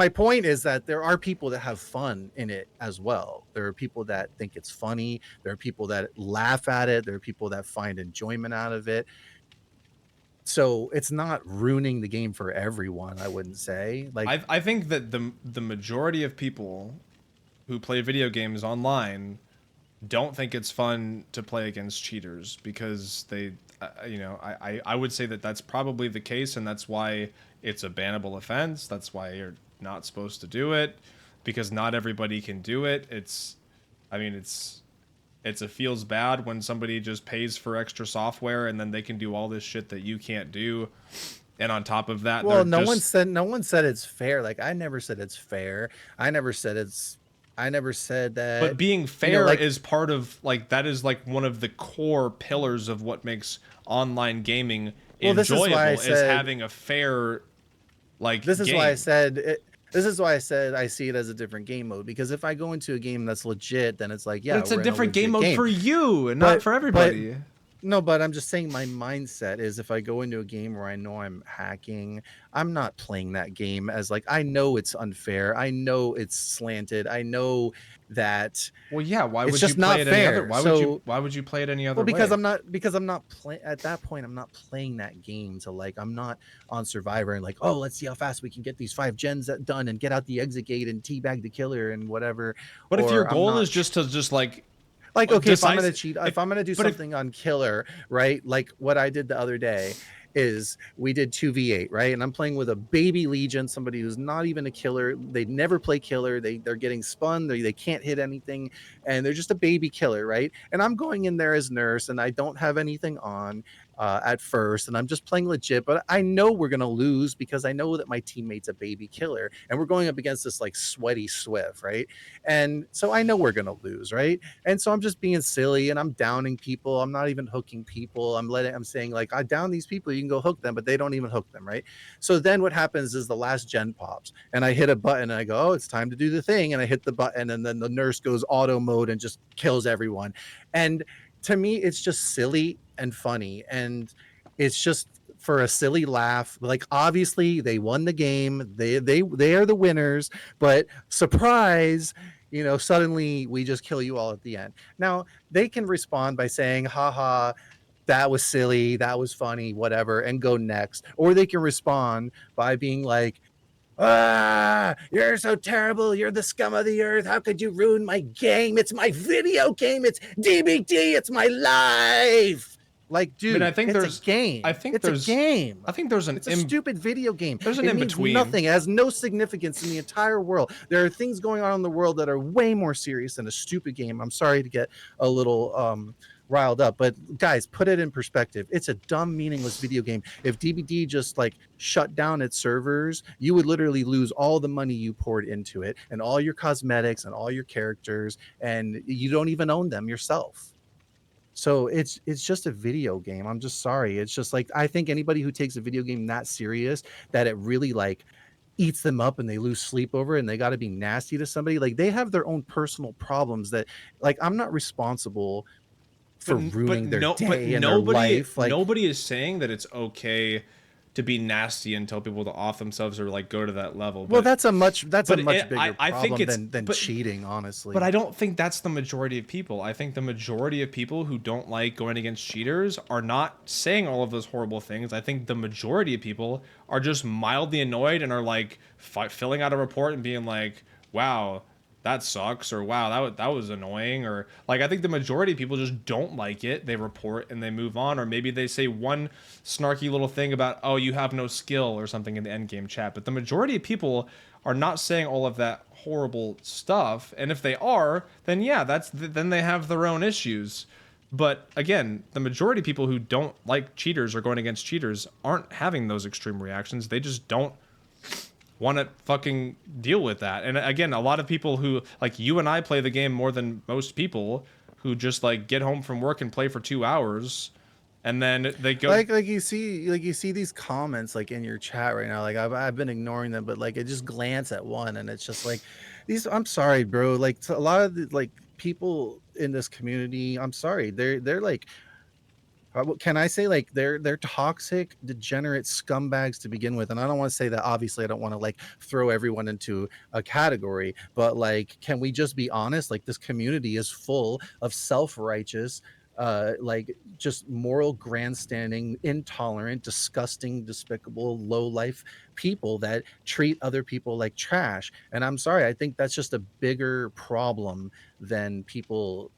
point is that there are people that have fun in it as well. There are people that think it's funny. There are people that laugh at it. There are people that find enjoyment out of it. So it's not ruining the game for everyone, I wouldn't say. Like, I think that the majority of people who play video games online don't think it's fun to play against cheaters because they, I would say that that's probably the case, and that's why it's a bannable offense. That's why you're not supposed to do it, because not everybody can do it. It feels bad when somebody just pays for extra software and then they can do all this shit that you can't do. And on top of that, no one said it's fair. Like, I never said it's fair. I never said that. But being fair is part of, like, that is like one of the core pillars of what makes online gaming enjoyable, is having a fair, like, this is game. why I said This is why I said I see it as a different game mode, because if I go into a game that's legit, then it's like, But yeah, it's a we're in a different game legit mode game. for you and not But for but everybody. no, but I'm just saying my mindset is if I go into a game where I know I'm hacking, I'm not playing that game as like I know it's unfair. I know it's slanted. I know that Well, yeah, why it's would you just play not it any other fair. So why would you play it any well, other way? because I'm not playing at that point, I'm not playing that game to like I'm not on Survivor and like, oh, let's see how fast we can get these 5 gens done and get out the exit gate and teabag the killer and whatever. But if your Or I'm goal is not just to like, okay, if I'm decide gonna cheat, if if I'm gonna do but if something on killer, right? Like what I did the other day is we did 2v8, right? And I'm playing with a baby legion, somebody who's not even a killer. They never play killer. They're getting spun. They can't hit anything, and they're just a baby killer, right? And I'm going in there as nurse, and I don't have anything on at first, and I'm just playing legit. But I know we're gonna lose because I know that my teammate's a baby killer, and we're going up against this like sweaty Swift, right? And so I know we're gonna lose, right? And so I'm just being silly and I'm downing people. I'm not even hooking people. I'm saying like I down these people, you can go hook them, but they don't even hook them, right? So then what happens is the last gen pops and I hit a button and I go, oh, it's time to do the thing. And I hit the button and then the nurse goes auto mode and just kills everyone. And to me, it's just silly and funny. And it's just for a silly laugh. Like obviously they won the game. They are the winners, but surprise, suddenly we just kill you all at the end. Now, they can respond by saying, haha, that was silly, that was funny, whatever, and go next. Or they can respond by being like, ah, you're so terrible. You're the scum of the earth. How could you ruin my game? It's my video game. It's DBD. It's my life. Like, I mean, dude, it's a game. It's a game. I think there's It's a stupid video game. there's an It in means between. nothing. It has no significance in the entire world. There are things going on in the world that are way more serious than a stupid game. I'm sorry to get a little riled up, but guys, put it in perspective. It's a dumb, meaningless video game. If DBD just like shut down its servers, you would literally lose all the money you poured into it and all your cosmetics and all your characters, and you don't even own them yourself. So it's just a video game. I'm just sorry. It's just like I think anybody who takes a video game that serious that it really like eats them up and they lose sleep over it and they got to be nasty to somebody, like they have their own personal problems that like I'm not responsible But for ruining their but day and their life. Like, nobody is saying that it's okay to be nasty and tell people to off themselves or like go to that level. well, that's a much bigger I think problem it's than cheating, but honestly. I don't think that's the majority of people. I think the majority of people who don't like going against cheaters are not saying all of those horrible things. I think the majority of people are just mildly annoyed and are like filling out a report and being like, "Wow, that sucks," or "Wow, that was annoying," or like I think the majority of people just don't like it. They report and they move on, or maybe they say one snarky little thing about, "Oh, you have no skill," or something in the end game chat. But the majority of people are not saying all of that horrible stuff, and if they are, then yeah, then they have their own issues. But again, the majority of people who don't like cheaters or going against cheaters aren't having those extreme reactions. They just don't want to fucking deal with that. And again, a lot of people who like you and I play the game more than most people who just like get home from work and play for 2 hours and then they go. Like you see these comments like in your chat right now. Like I've been ignoring them, but like I just glance at one and it's just like these. I'm sorry, bro. Like a lot of the like people in this community. I'm sorry. They're like can I say like they're toxic, degenerate scumbags to begin with, and I don't want to say that. Obviously, I don't want to like throw everyone into a category, but like, can we just be honest? Like, this community is full of self-righteous, like just moral grandstanding, intolerant, disgusting, despicable, low life people that treat other people like trash. And I'm sorry, I think that's just a bigger problem than people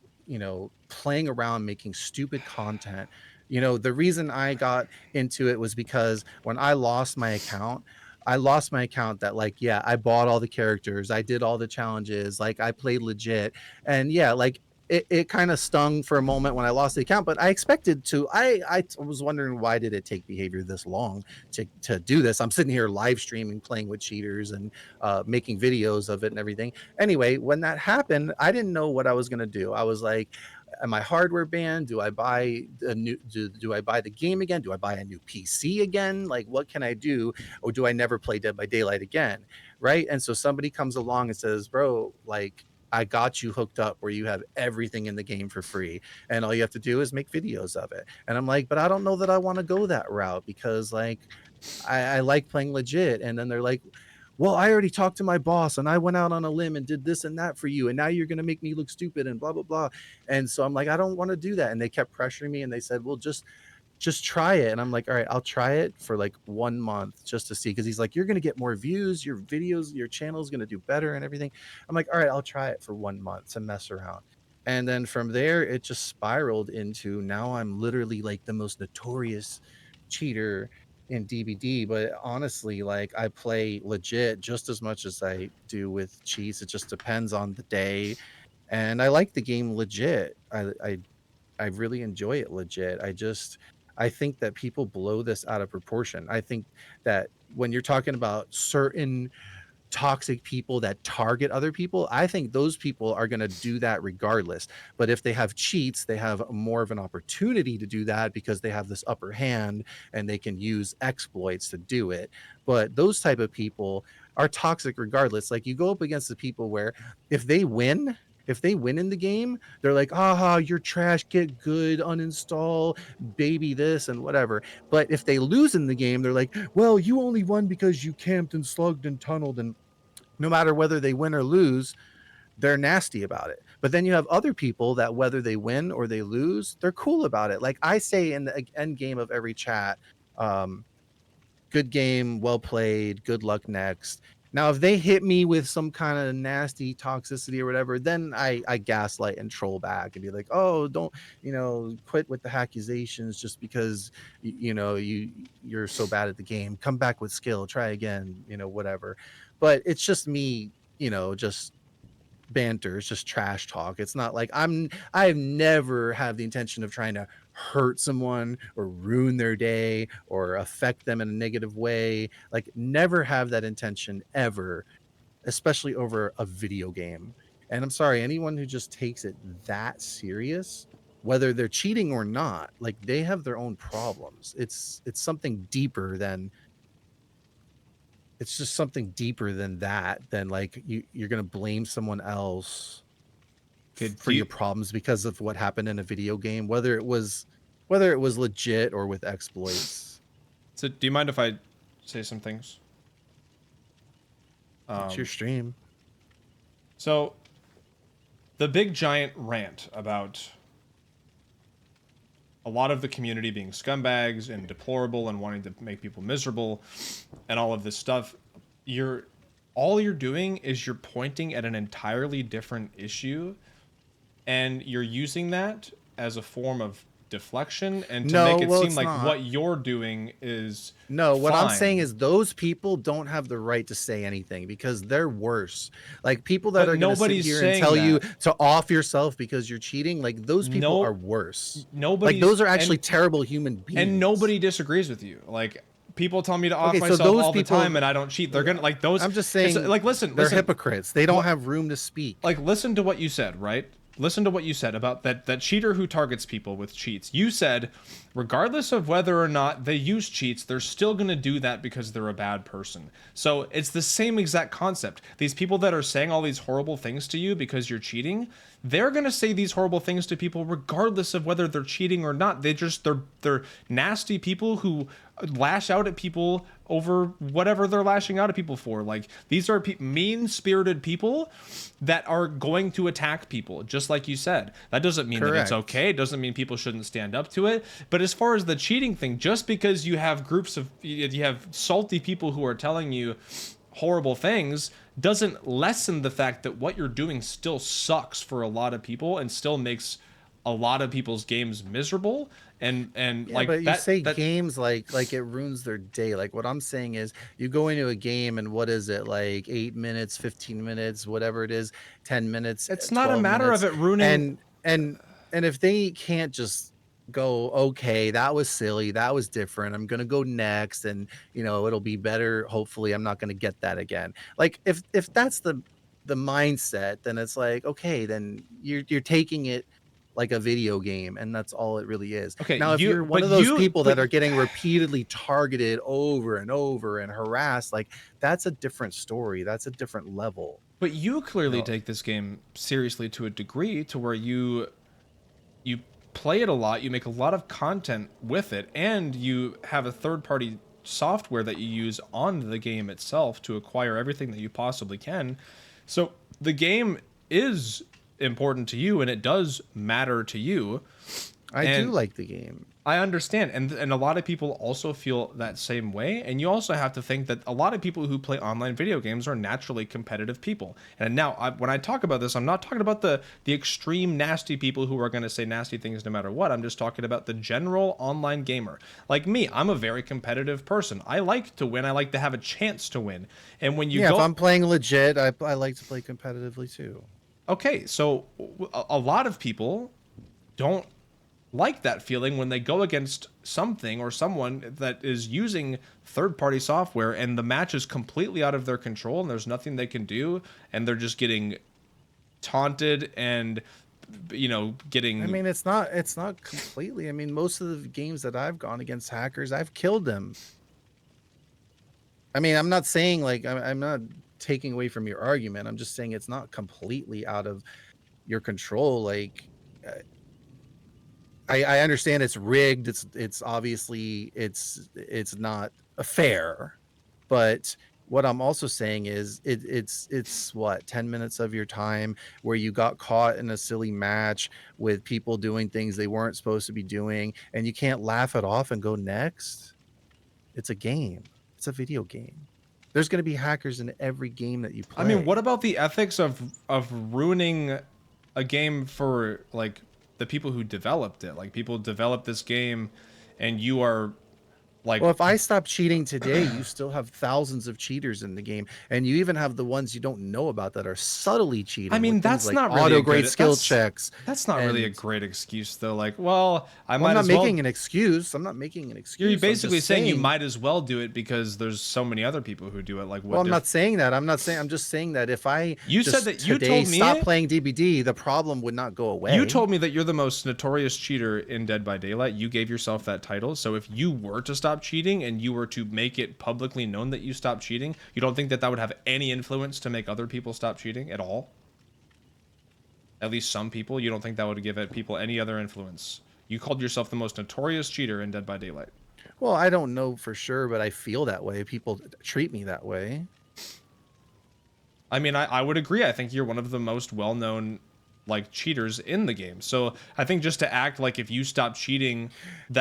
playing around making stupid content. The reason I got into it was because when I lost my account that like, yeah, I bought all the characters, I did all the challenges, like I played legit. And yeah, like it kind of stung for a moment when I lost the account, but I expected to. I was wondering, why did it take behavior this long to do this? I'm sitting here live streaming, playing with cheaters and making videos of it and everything. Anyway, when that happened, I didn't know what I was gonna do. I was like, am I hardware banned? Do I buy a new do I buy the game again? Do I buy a new PC again? Like, what can I do? Or do I never play Dead by Daylight again? right? And so somebody comes along and says, bro, like, I got you hooked up where you have everything in the game for free, and all you have to do is make videos of it. And I'm like, but I don't know that I want to go that route because, like, I like playing legit. And then they're like, well, I already talked to my boss and I went out on a limb and did this and that for you. And now you're going to make me look stupid and blah, blah, blah. And so I'm like, I don't want to do that. And they kept pressuring me and they said, well, just try it. And I'm like, all right, I'll try it for like 1 month just to see. Cause he's like, you're going to get more views, your videos, your channel is going to do better and everything. I'm like, all right, I'll try it for 1 month to mess around. And then from there, it just spiraled into now I'm literally like the most notorious cheater in DBD. But honestly, like I play legit just as much as I do with cheats. It just depends on the day. And I like the game legit. I really enjoy it legit. I think that people blow this out of proportion. I think that when you're talking about certain toxic people that target other people, I think those people are going to do that regardless. But if they have cheats, they have more of an opportunity to do that because they have this upper hand and they can use exploits to do it. But those type of people are toxic regardless. Like you go up against the people where if they win, if they win in the game, they're like, aha, you're trash, get good, uninstall, baby this and whatever. But if they lose in the game, they're like, well, you only won because you camped and slugged and tunneled. And no matter whether they win or lose, they're nasty about it. But then you have other people that whether they win or they lose, they're cool about it. Like I say in the end game of every chat, um, good game, well played, good luck next. Now, if they hit me with some kind of nasty toxicity or whatever, then I gaslight and troll back and be like, oh, don't, quit with the accusations just because you're so bad at the game. Come back with skill, try again, whatever. But it's just me, just banter. It's just trash talk. It's not like I've never had the intention of trying to hurt someone or ruin their day or affect them in a negative way. Like never have that intention ever, especially over a video game. And I'm sorry, anyone who just takes it that serious, whether they're cheating or not, like they have their own problems. It's something deeper than it's just something deeper than that, than like you're gonna blame someone else Okay, for your problems because of what happened in a video game, whether it was legit or with exploits. so do you mind if I say some things? It's your stream. So the big giant rant about a lot of the community being scumbags and deplorable and wanting to make people miserable and all of this stuff, all you're doing is you're pointing at an entirely different issue and you're using that as a form of deflection and to No, make it well, seem it's like not. what you're doing is No, what I'm saying fine. is those people don't have the right to say anything because they're worse. Like people that But are going to sit nobody's here and saying tell you that. to off yourself because you're cheating, like those people are No, worse. Like nobody's those are actually terrible human and beings. nobody disagrees with you. Like people tell me to off Okay, so myself those all the people, time and I don't cheat. They're gonna like those. I'm just It's saying like they're listen. hypocrites. They don't What have room to speak. like listen to what you said, right? Listen to what you said about that cheater who targets people with cheats. You said regardless of whether or not they use cheats, they're still going to do that because they're a bad person. So it's the same exact concept. These people that are saying all these horrible things to you because you're cheating, they're going to say these horrible things to people regardless of whether they're cheating or not. They're nasty people who lash out at people over whatever they're lashing out at people for. Like these are mean-spirited people that are going to attack people, just like you said. That doesn't mean that it's Correct. okay. It doesn't mean people shouldn't stand up to it. But as far as the cheating thing, just because you have you have salty people who are telling you horrible things doesn't lessen the fact that what you're doing still sucks for a lot of people and still makes a lot of people's games miserable and Yeah, like but you say that games like it ruins their day. Like what I'm saying is you go into a game and what is it, like 8 minutes, 15 minutes, whatever it is, 10 minutes, it's not a 12 matter of minutes. it ruining. And if they can't just go, okay, that was silly, that was different, I'm gonna go next, and it'll be better. Hopefully I'm not gonna get that again. Like if that's the mindset, then it's like, okay, then you're taking it like a video game, and that's all it really is. Okay, Now, if you you're one but of those you people but that are getting repeatedly targeted over and over and harassed, like, that's a different story. That's a different level. but you You clearly know, take this game seriously to a degree to where you play it a lot, you make a lot of content with it, and you have a third party software that you use on the game itself to acquire everything that you possibly can. So the game is important to you and it does matter to you. I do And like the game. I understand, and a lot of people also feel that same way. And you also have to think that a lot of people who play online video games are naturally competitive people. And now, when I talk about this, I'm not talking about the extreme nasty people who are going to say nasty things no matter what. I'm just talking about the general online gamer. Like me, I'm a very competitive person. I like to win. I like to have a chance to win. And when you Yeah, if go, I'm playing legit, I like to play competitively too. okay, so a lot of people don't like that feeling when they go against something or someone that is using third party software and the match is completely out of their control and there's nothing they can do and they're just getting taunted and I getting. mean, it's not completely. I mean, most of the games that I've gone against hackers, I've killed them. I mean, I'm not saying like I'm not taking away from your argument. I'm just saying it's not completely out of your control. Like, uh, I understand it's rigged. It's obviously it's not fair, but what I'm also saying is it's what 10 minutes of your time where you got caught in a silly match with people doing things they weren't supposed to be doing, and you can't laugh it off and go next. It's a game. It's a video game. There's going to be hackers in every game that you I mean, what play. about the ethics of ruining a game for like the people who developed it? Like people developed this game and you are Well, like. if I stop cheating today, you still have thousands of cheaters in the game, and you even have the ones you don't know about that are subtly I cheating with mean, things that's like not really a auto grade good. skill checks. That's not really a And great excuse though. Like, well, I well, I'm might not as making well. an excuse. I'm not making an You're excuse. I'm basically just saying you saying. might as well do it because there's so many other people who do it. Like, Well, what I'm not diff? saying that. I'm not saying. I'm just saying that if I You said just that you today told stop me. playing DBD, the problem would not go You away. told me that you're the most notorious cheater in Dead by Daylight. You gave yourself that title. So if you were to stop cheating and you were to make it publicly known that you stopped cheating, you don't think that that would have any influence to make other people stop cheating at all? At least some people. You don't think that would give it people any other influence? You called yourself the most notorious cheater in Dead by Daylight. Well, I don't know for sure, but I feel that way. People treat me that way. I mean, I would agree. I think you're one of the most well-known like cheaters in the game. So I think just to act like if you stopped cheating,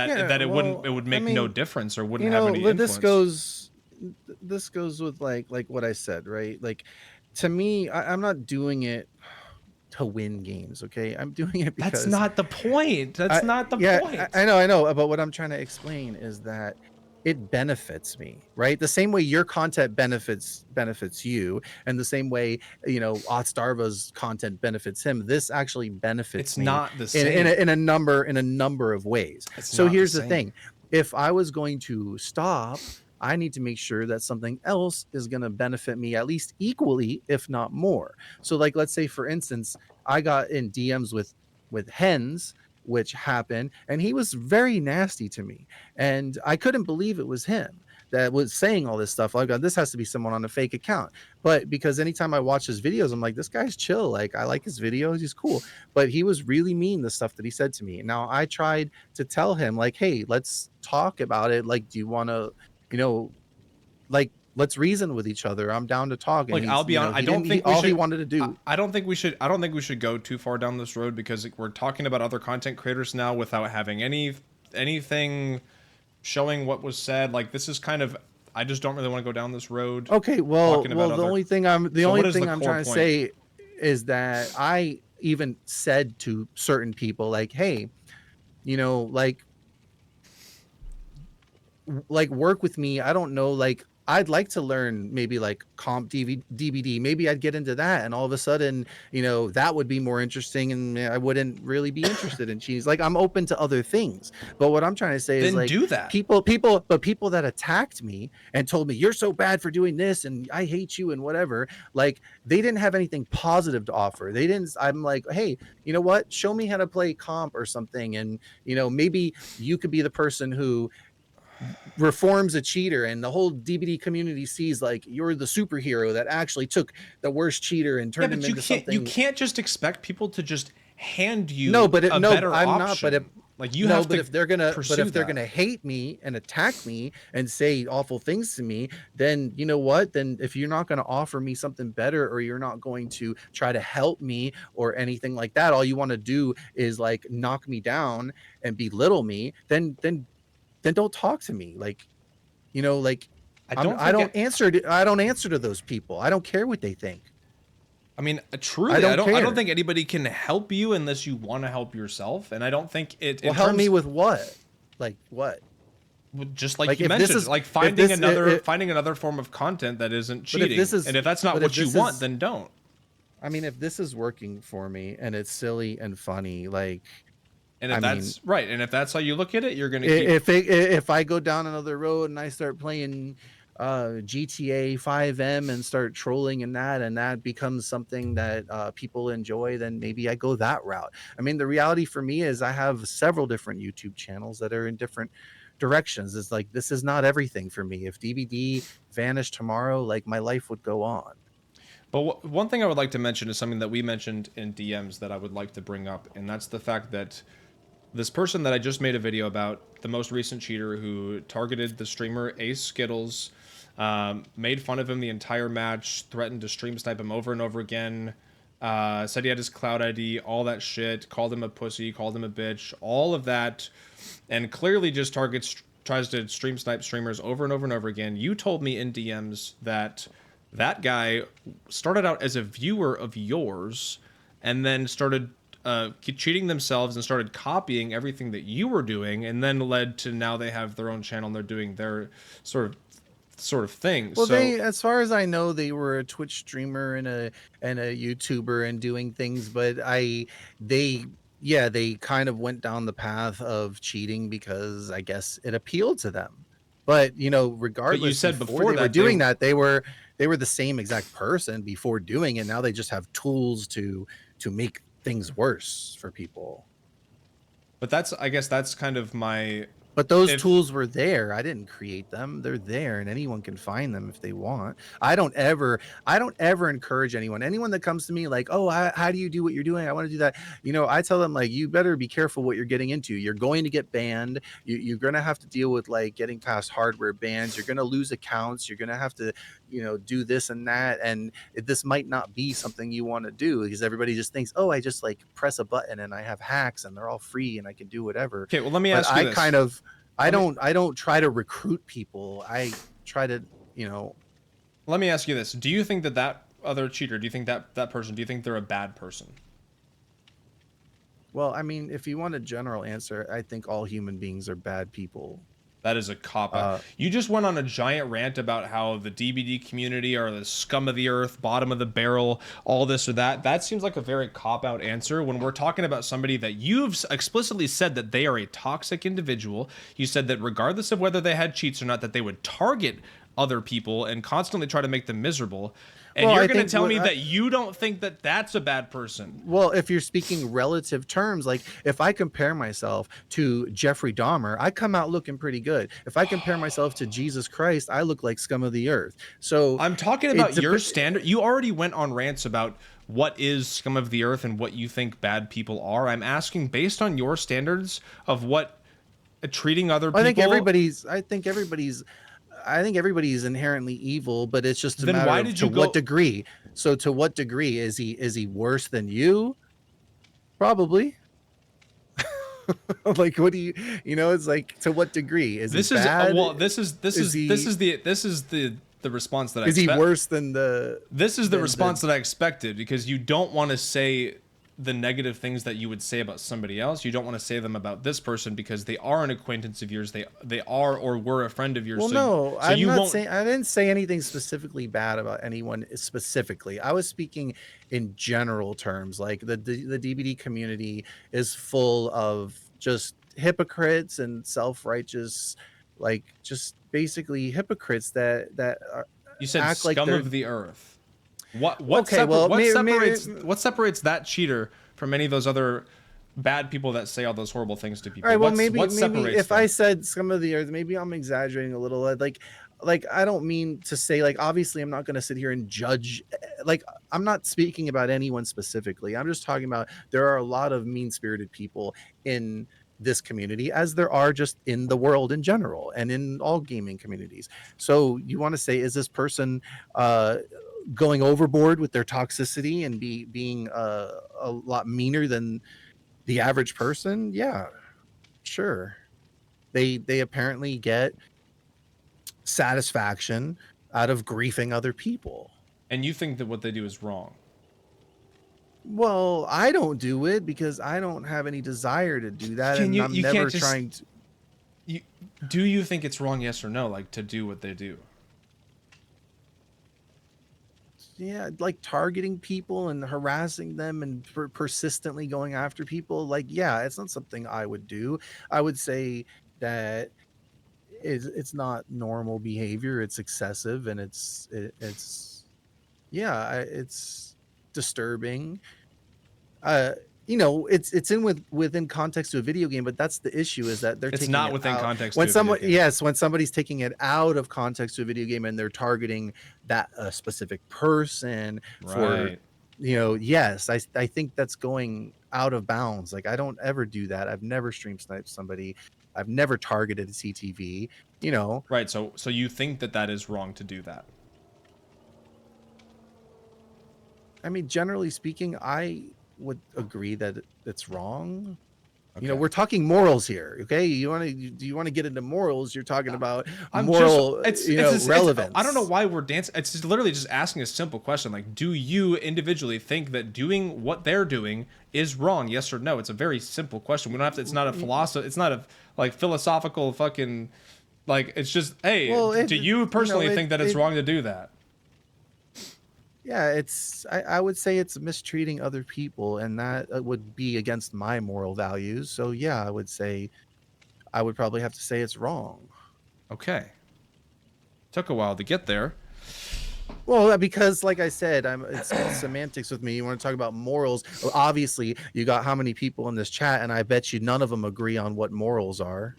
Yeah. that it Well, would I make no mean, difference or wouldn't you have know, any this influence. goes this goes with like what I said, right? Like, to me, I'm not doing it to win games, okay? I'm doing it That's because not the point. That's not the yeah, point. I know, but what I'm trying to explain is that it benefits me, right? The same way your content benefits you, and the same way, Otstarva's content benefits him. This actually benefits It's me not the in same. a number of ways. It's So not the here's the same. thing: if I was going to stop, I need to make sure that something else is going to benefit me at least equally, if not more. So, like, let's say, for instance, I got in DMs with Hens, which happened, and he was very nasty to me, and I couldn't believe it was him that was saying all this stuff. Like, this has to be someone on a fake account. But because anytime I watch his videos, I'm like, this guy's chill. Like, I like his videos, he's cool. But he was really mean, the stuff that he said to me. Now, I tried to tell him, like, hey, let's talk about it. Like, do you want to, you know, like, let's reason with each other. I'm down to talk. And Like I'll he's, be honest, I he don't didn't, think we all he should. wanted to do. I don't think we should. I don't think we should go too far down this road because we're talking about other content creators now without having anything showing what was said. Like this is kind of. I just don't really want to go down this road. Okay, Talking about the other. only thing I'm So what is the core trying to point? say is that I even said to certain people, like, hey, you know, like work with me. I don't know, like, I'd like to learn maybe like comp DVD. Maybe I'd get into that, and all of a sudden, that would be more interesting, and I wouldn't really be interested in cheese. Like I'm open to other things, but what I'm trying to say is Then like do that. people that attacked me and told me you're so bad for doing this and I hate you and whatever, like they didn't have anything positive to offer. They didn't. I'm like, hey, you know what? Show me how to play comp or something, and maybe you could be the person who reforms a cheater, and the whole DVD community sees like you're the superhero that actually took the worst cheater and Yeah, turned him but you into can't you something. can't just expect people to just hand No, you but a no, better I'm not. option. Like you No, have but to if they're gonna, pursue that. hate me and attack me and say awful things to me, then you know what? Then if you're not gonna offer me something better, or you're not going to try to help me or anything like that, all you want to do is like knock me down and belittle me. Then don't talk to me. Like like I don't think I don't answer to those people. I don't care what they think. I mean, I truly, don't I don't care. think anybody can help you unless you want to help yourself. And I don't think it Well, in help me terms with what? Like what? just like Like you if this mentioned, is like if this finding another form of content that isn't but if cheating. this is And if that's not but if what you this want, is then don't. I mean, if this is working for me and it's silly and funny, like And if I mean, that's right, and if that's how you look at it, you're going to keep. if I go down another road and I start playing GTA 5M and start trolling in that, and that becomes something that people enjoy, then maybe I go that route. I mean, the reality for me is I have several different YouTube channels that are in different directions. It's like this is not everything for me. If DVD vanished tomorrow, like my life would go on. But one thing I would like to mention is something that we mentioned in DMs that I would like to bring up, and that's the fact that this person that I just made a video about, the most recent cheater who targeted the streamer Ace Skittles, made fun of him the entire match, threatened to stream snipe him over and over again, said he had his cloud ID, all that shit, called him a pussy, called him a bitch, all of that, and clearly just tries to stream snipe streamers over and over and over again. You told me in DMs that that guy started out as a viewer of yours and then started cheating themselves and started copying everything that you were doing, and then led to now they have their own channel and they're doing their sort of thing. Well, So as far as I know, they were a Twitch streamer and a YouTuber and doing things, but they yeah, they kind of went down the path of cheating because I guess it appealed to them. But but you regardless, said before before they were that they doing that, they were the same exact person before doing it. Now they just have tools to make things worse for people. but that's I guess that's kind of my But those if tools were there. I didn't create them. They're there and anyone can find them if they want. I don't ever encourage anyone that comes to me like, "Oh, how do you do what you're doing? I want to do that." I tell them like, "You better be careful what you're getting into. You're going to get banned. You're going to have to deal with like getting past hardware bans. You're going to lose accounts. You're going to have to, do this and that, and this might not be something you want to do because everybody just thinks, "Oh, I just like press a button and I have hacks and they're all free and I can do whatever." okay, well let me But ask you this. Let me I don't try to recruit people. I try to, let me ask you this. Do you think that that other cheater, do you think that person, do you think they're a bad person? well, I mean, if you want a general answer, I think all human beings are bad people. That is a cop out. Uh, You just went on a giant rant about how the DBD community are the scum of the earth, bottom of the barrel, all this or that. That seems like a very cop out answer when we're talking about somebody that you've explicitly said that they are a toxic individual. You said that regardless of whether they had cheats or not, that they would target other people and constantly try to make them miserable. And well, you're I going to think tell me that you don't think that that's a bad person. well, if you're speaking relative terms, like if I compare myself to Jeffrey Dahmer, I come out looking pretty good. If I compare myself to Jesus Christ, I look like scum of the earth. So I'm talking it about dep- your standard. You already went on rants about what is scum of the earth and what you think bad people are. I'm asking based on your standards of what treating other I think people. I think everybody's inherently evil, but it's just a Then matter why of did to you what go? degree. So to what degree is he worse than you? Probably. Like what do it's like to what degree? Is he This is bad? well. Is he This is the response that I is he expect. worse than This is the the response that I expected because you don't want to say the negative things that you would say about somebody else. You don't want to say them about this person because they are an acquaintance of yours. They are or were a friend of yours. Well, So no, so I'm you not won't. saying I didn't say anything specifically bad about anyone specifically. I was speaking in general terms. Like the DBD community is full of just hypocrites and self-righteous, like just basically hypocrites that You said act like scum they're of the earth. What okay. Well, what separates that cheater from any of those other bad people that say all those horrible things to all people? right, well, What maybe separates if I them? said some of the earth, maybe I'm exaggerating a little. Like I don't mean to say like obviously I'm not going to sit here and judge. Like I'm not speaking about anyone specifically. I'm just talking about there are a lot of mean-spirited people in this community, as there are just in the world in general and in all gaming communities. So you want to say, is this person going overboard with their toxicity and being a lot meaner than the average person? Yeah, sure. They apparently get satisfaction out of griefing other people. And you think that what they do is wrong. Well, I don't do it because I don't have any desire to do that, Can and you I'm you can't never just trying to. you do you think it's wrong, yes or no, like to do what they do? Yeah, like targeting people and harassing them and persistently going after people. Like, yeah, it's not something I would do. I would say that it's not normal behavior. It's excessive, and it's yeah, it's disturbing. uh it's in within context to a video game, but that's the issue, is that they're It's taking not it within out context when to a video someone game. yes, when somebody's taking it out of context to a video game and they're targeting that specific person for, Right. yes, I think that's going out of bounds. Like, I don't ever do that. I've never stream sniped somebody. I've never targeted a CTV, you know. Right. So you think that that is wrong to do that? I mean, generally speaking, I would agree that it's wrong. Okay. We're talking morals here, okay? Do you want to get into morals? You're talking about I'm just moral, it's I don't know relevance. why we're dancing. It's just literally just asking a simple question like, do you individually think that doing what they're doing is wrong? Yes or no? It's a very simple question. We don't have to. It's not a philosophy. It's not a like philosophical fucking like. It's just hey, Well, do you personally think that it's it wrong to do that? yeah, I would say it's mistreating other people, and that would be against my moral values. So yeah, I would say I would probably have to say it's wrong. Okay. Took a while to get there. Well, because like I said, it's semantics with me. You want to talk about morals? Well, obviously, you got how many people in this chat, and I bet you none of them agree on what morals are.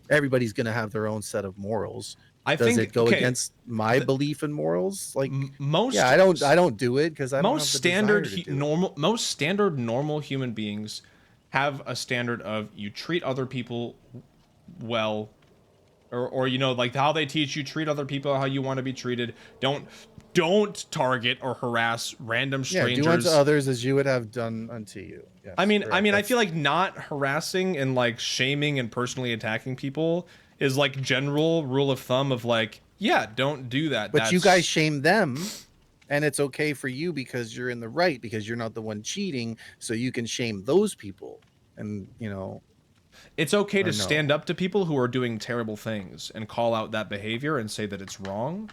Everybody's going to have their own set of morals. I Does it think go okay. against my belief in morals? Like, yeah, Most I don't do it because I don't have most the standard desire to do it. normal most standard normal human beings have a standard of you treat other people well or like how they teach you treat other people how you want to be treated. Don't target or harass random Yeah, do unto strangers. others as you would have done unto you. Yes, correct. I That's feel like not harassing and like shaming and personally attacking people is like general rule of thumb of like yeah, don't do that. but you guys That's shame them, and it's okay for you because you're in the right, because you're not the one cheating, so you can shame those people. And it's okay or to no. stand up to people who are doing terrible things and call out that behavior and say that it's wrong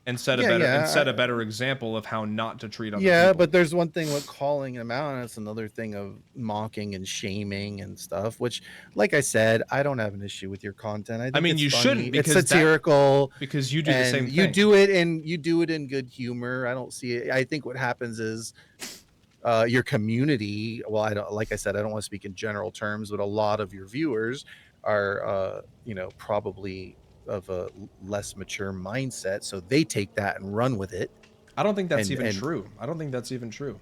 Yeah, and yeah. set a better example of how not to treat other Yeah, people. but there's one thing with calling them out, and it's another thing of mocking and shaming and stuff, which, like I said, I don't have an issue with your content. I I think mean, it's you funny, shouldn't it's because that satirical, because you do the and same thing. you do it in good humor. I don't see it. I think what happens is your community, well, I don't, like I said, I don't want to speak in general terms, but a lot of your viewers are probably of a less mature mindset, so they take that and run with it. I don't think that's even And true. I don't think that's even true.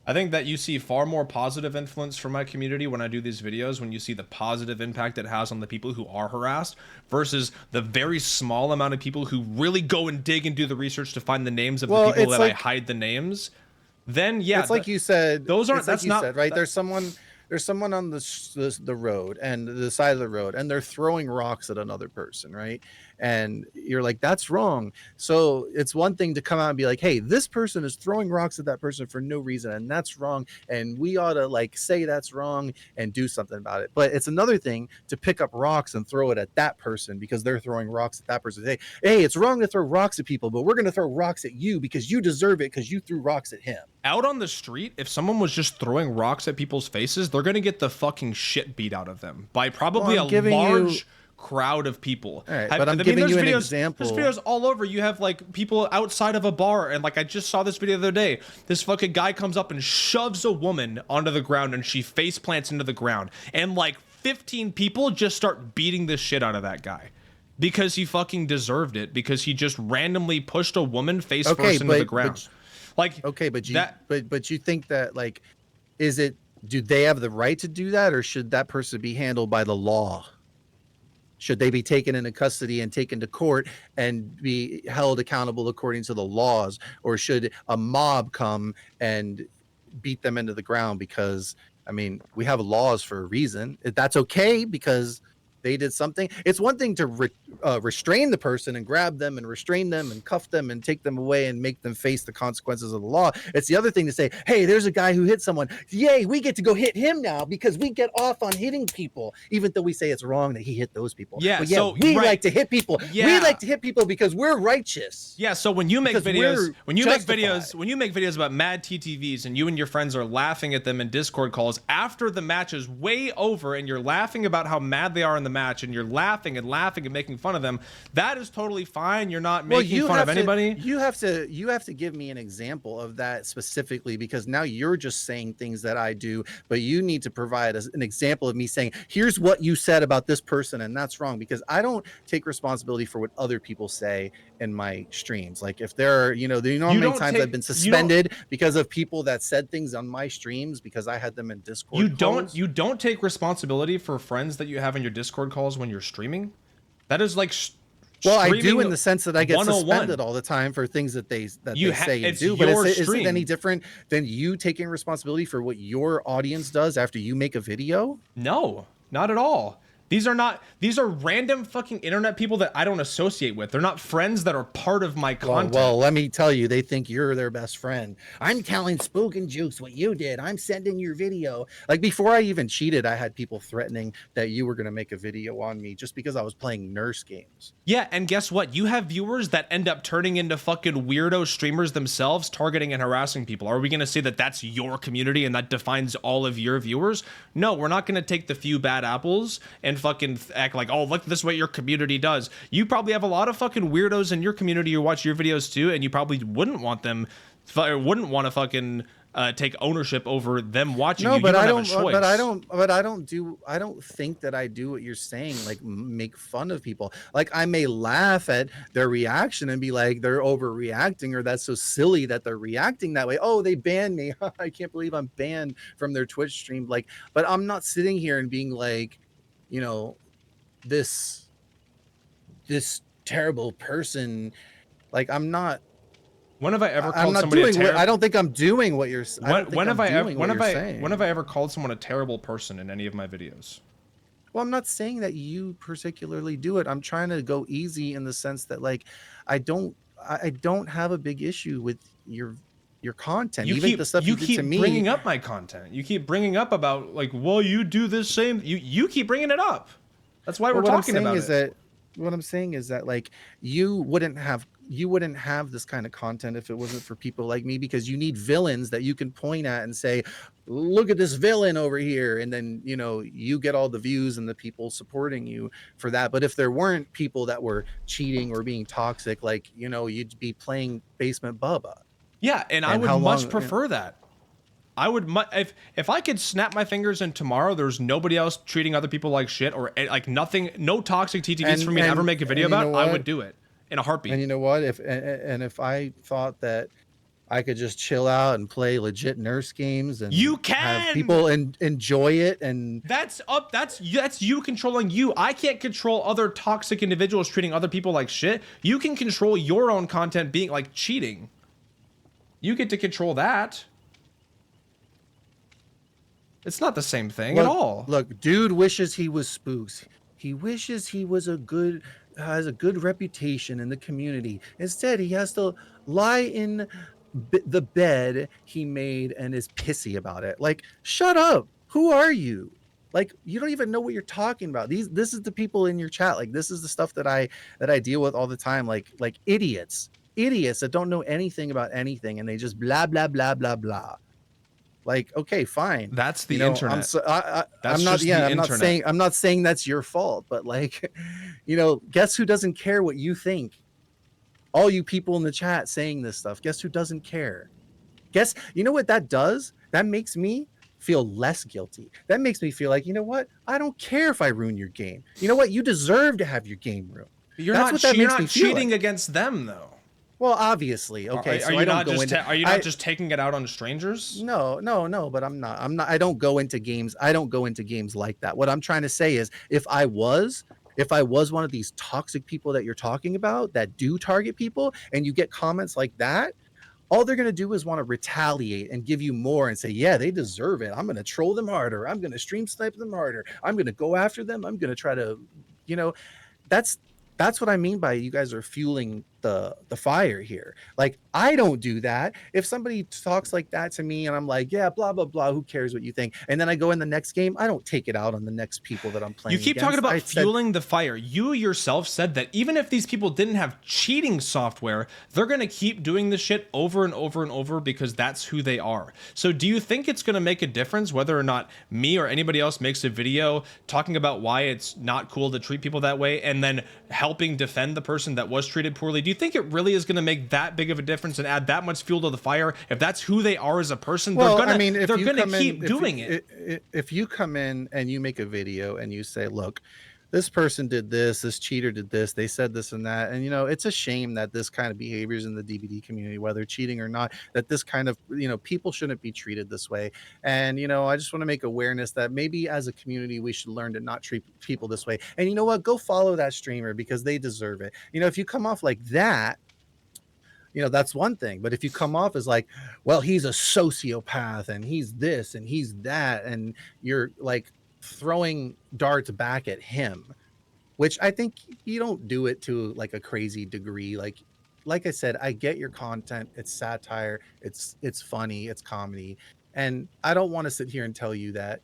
I think that you see far more positive influence from my community when I do these videos, when you see the positive impact it has on the people who are harassed versus the very small amount of people who really go and dig and do the research to find the names of the well, people that I hide the names. Then yeah, it's like you said those aren't it's like that's you not said, right? that, There's someone on the road, and the side of the road, and they're throwing rocks at another person, right? and you're like, that's wrong. So it's one thing to come out and be like, hey, this person is throwing rocks at that person for no reason, and that's wrong, and we ought to like say that's wrong and do something about it. But it's another thing to pick up rocks and throw it at that person because they're throwing rocks at that person. Hey, it's wrong to throw rocks at people, but we're going to throw rocks at you because you deserve it because you threw rocks at him. Out on the street, if someone was just throwing rocks at people's faces, they're gonna get the fucking shit beat out of them by probably a large crowd of people. All right, but I'm giving you an example. There's videos all over. You have like people outside of a bar, and like I just saw this video the other day. This fucking guy comes up and shoves a woman onto the ground, and she face plants into the ground, and like 15 people just start beating the shit out of that guy. Because he fucking deserved it, because he just randomly pushed a woman face first into the ground. Like, okay, but you think that, like, do they have the right to do that, or should that person be handled by the law? Should they be taken into custody and taken to court and be held accountable according to the laws, or should a mob come and beat them into the ground? Because I mean, we have laws for a reason. That's okay because they did something. It's one thing to restrain the person and grab them and restrain them and cuff them and take them away and make them face the consequences of the law. It's the other thing to say, hey, there's a guy who hit someone. Yay, we get to go hit him now because we get off on hitting people, even though we say it's wrong that he hit those people. Yeah, but yeah, so we like to hit people. Yeah. We like to hit people because we're righteous. Yeah, so when you make videos, when you justified. make videos about mad TTVs and you and your friends are laughing at them in Discord calls after the match is way over and you're laughing about how mad they are in the match and you're laughing and making fun of them, that is totally fine. You're not making fun of anybody. You have to give me an example of that specifically, because now you're just saying things that I do, but you need to provide an example of me saying, here's what you said about this person and that's wrong, because I don't take responsibility for what other people say in my streams. Like if there are, how many times I've been suspended because of people that said things on my streams because I had them in Discord calls. You don't take responsibility for friends that you have in your Discord calls when you're streaming. That is like well, I do in the sense that I get suspended all the time for things that they say and do. But is it any different than you taking responsibility for what your audience does after you make a video? No, not at all. These are random fucking internet people that I don't associate with. They're not friends that are part of my content. Well, let me tell you, they think you're their best friend. I'm telling SpooknJukes what you did. I'm sending your video. Like before I even cheated, I had people threatening that you were going to make a video on me just because I was playing nurse games. Yeah, and guess what? You have viewers that end up turning into fucking weirdo streamers themselves, targeting and harassing people. Are we going to say that that's your community and that defines all of your viewers? No, we're not going to take the few bad apples and fucking act like, oh, look, this is what your community does. You probably have a lot of fucking weirdos in your community who watch your videos too, and you probably wouldn't want to fucking take ownership over them watching you. But you I don't have a choice. I don't think that I do what you're saying, like make fun of people. Like I may laugh at their reaction and be like, they're overreacting, or that's so silly that they're reacting that way. Oh, they banned me. I can't believe I'm banned from their Twitch stream. Like, but I'm not sitting here and being like, this terrible person. Like I'm not. When have I ever called somebody a terrible? I don't think I'm doing what you're saying. When have I ever called someone a terrible person in any of my videos? Well, I'm not saying that you particularly do it. I'm trying to go easy in the sense that, like, I don't have a big issue with your content. Even the stuff you did to me. You keep bringing up my content. You keep bringing up about like, well, you do this same. You keep bringing it up. That's why we're talking about it. What I'm saying is that like you wouldn't have this kind of content if it wasn't for people like me, because you need villains that you can point at and say, look at this villain over here, and then you get all the views and the people supporting you for that. But if there weren't people that were cheating or being toxic, like you'd be playing Basement Bubba. Yeah, and I would much prefer that. I would if I could snap my fingers and tomorrow there's nobody else treating other people like shit, or like nothing, no toxic TTVs for me to ever make a video about, I would do it in a heartbeat. And you know what? If I thought that I could just chill out and play legit nurse games and have people enjoy it, and that's you controlling you. I can't control other toxic individuals treating other people like shit. You can control your own content being like cheating. You get to control that. It's not the same thing at all. Look, dude wishes he was Spooks. He wishes he was a good has a good reputation in the community. Instead, he has to lie in the bed he made and is pissy about it. Like, shut up. Who are you? Like, you don't even know what you're talking about. This is the people in your chat. Like, this is the stuff that I deal with all the time. Like idiots that don't know anything about anything, and they just blah blah blah blah blah. Like, okay, fine. That's You the know, I'm internet. so That's I'm not, just yeah, the I'm not internet. saying that's your fault, but like, guess who doesn't care what you think? All you people in the chat saying this stuff. Guess who doesn't care? Guess you know what that does? That makes me feel less guilty. That makes me feel like, you know what? I don't care if I ruin your game. You know what? You deserve to have your game ruined. That's what that You're makes me not feel cheating like. against them though. Well, obviously, okay, Are so I you don't not go just into are you not I just taking it out on strangers? no, no, no, but I don't go into games. I don't go into games like that. What I'm trying to say is if I was one of these toxic people that you're talking about that do target people and you get comments like that, all they're going to do is want to retaliate and give you more and say, yeah, they deserve it. I'm going to troll them harder. I'm going to stream snipe them harder. I'm going to go after them. I'm going to try to, you know, that's that's what I mean by you guys are fueling the fire here. Like, I don't do that. If somebody talks like that to me and I'm like, yeah, blah blah blah, who cares what you think? And then I go in the next game, I don't take it out on the next people that I'm You playing keep talking against. about I said, fueling the fire. You yourself said that even if these people didn't have cheating software, they're going to keep doing this shit over and over and over because that's who they are. So do you think it's going to make a difference whether or not me or anybody else makes a video talking about why it's not cool to treat people that way and then helping defend the person that was treated poorly? Do you think it really is going to make that big of a difference and add that much fuel to the fire? If that's who they are as a person, well, I mean, if they're you going to come in, keep doing it. if you come in and you make a video and you say, look, this person did this cheater did this, they said this and that, and it's a shame that this kind of behaviors in the DVD community, whether cheating or not, that this kind of people shouldn't be treated this way. And I just want to make awareness that maybe as a community we should learn to not treat people this way. And you know what? Go follow that streamer because they deserve it. If you come off like that, that's one thing. But if you come off as like, well, he's a sociopath and he's this and he's that, and you're like throwing darts back at him, which I think you don't do it to like a crazy degree. Like I said, I get your content. It's satire. It's funny. It's comedy. And I don't want to sit here and tell you that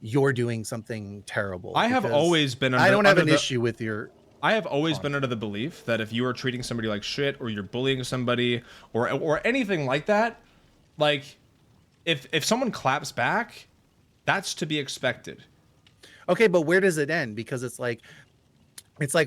you're doing something terrible I have because always been I don't have under an the issue with your I have always been content. under the belief that if you are treating somebody like shit or you're bullying somebody or anything like that, like if someone claps back, that's to be expected. Okay, but where does it end? Because it's like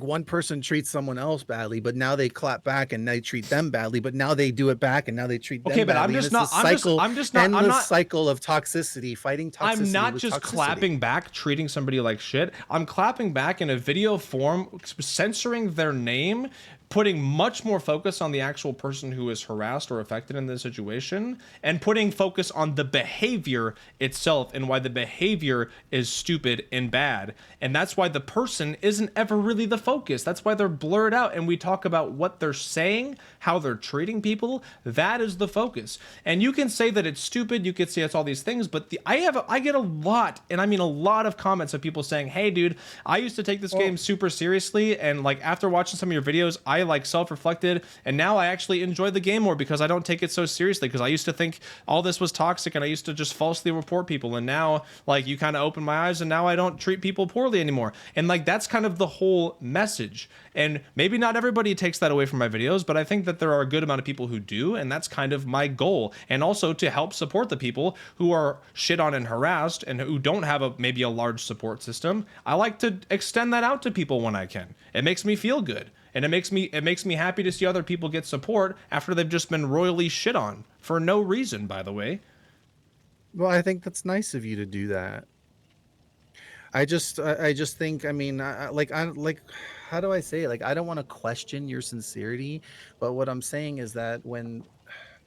one person treats someone else badly, but now they clap back and they treat them badly, but now they do it back and now they treat Okay, them but badly. And it's this cycle, I'm endless not cycle of toxicity, fighting I'm toxicity not with just toxicity. clapping back, treating somebody like shit. I'm clapping back in a video form, censoring their name, putting much more focus on the actual person who is harassed or affected in this situation, and putting focus on the behavior itself and why the behavior is stupid and bad. And that's why the person isn't ever really the focus. That's why they're blurred out and we talk about what they're saying, how they're treating people. That is the focus. And you can say that it's stupid, you could say it's all these things, but I get a lot, and I mean a lot of comments of people saying, "Hey dude, I used to take this game super seriously, and like after watching some of your videos, I like self-reflected, and now I actually enjoy the game more because I don't take it so seriously, because I used to think all this was toxic and I used to just falsely report people, and now like you kind of opened my eyes and now I don't treat people poorly anymore." And like that's kind of the whole message. And maybe not everybody takes that away from my videos, but I think that there are a good amount of people who do, and that's kind of my goal. And also to help support the people who are shit on and harassed and who don't have maybe a large support system. I like to extend that out to people when I can. It makes me feel good. And it makes me happy to see other people get support after they've just been royally shit on for no reason, by the way. Well, I think that's nice of you to do that. I just think, I mean, like, how do I say it? Like, I don't want to question your sincerity, but what I'm saying is that when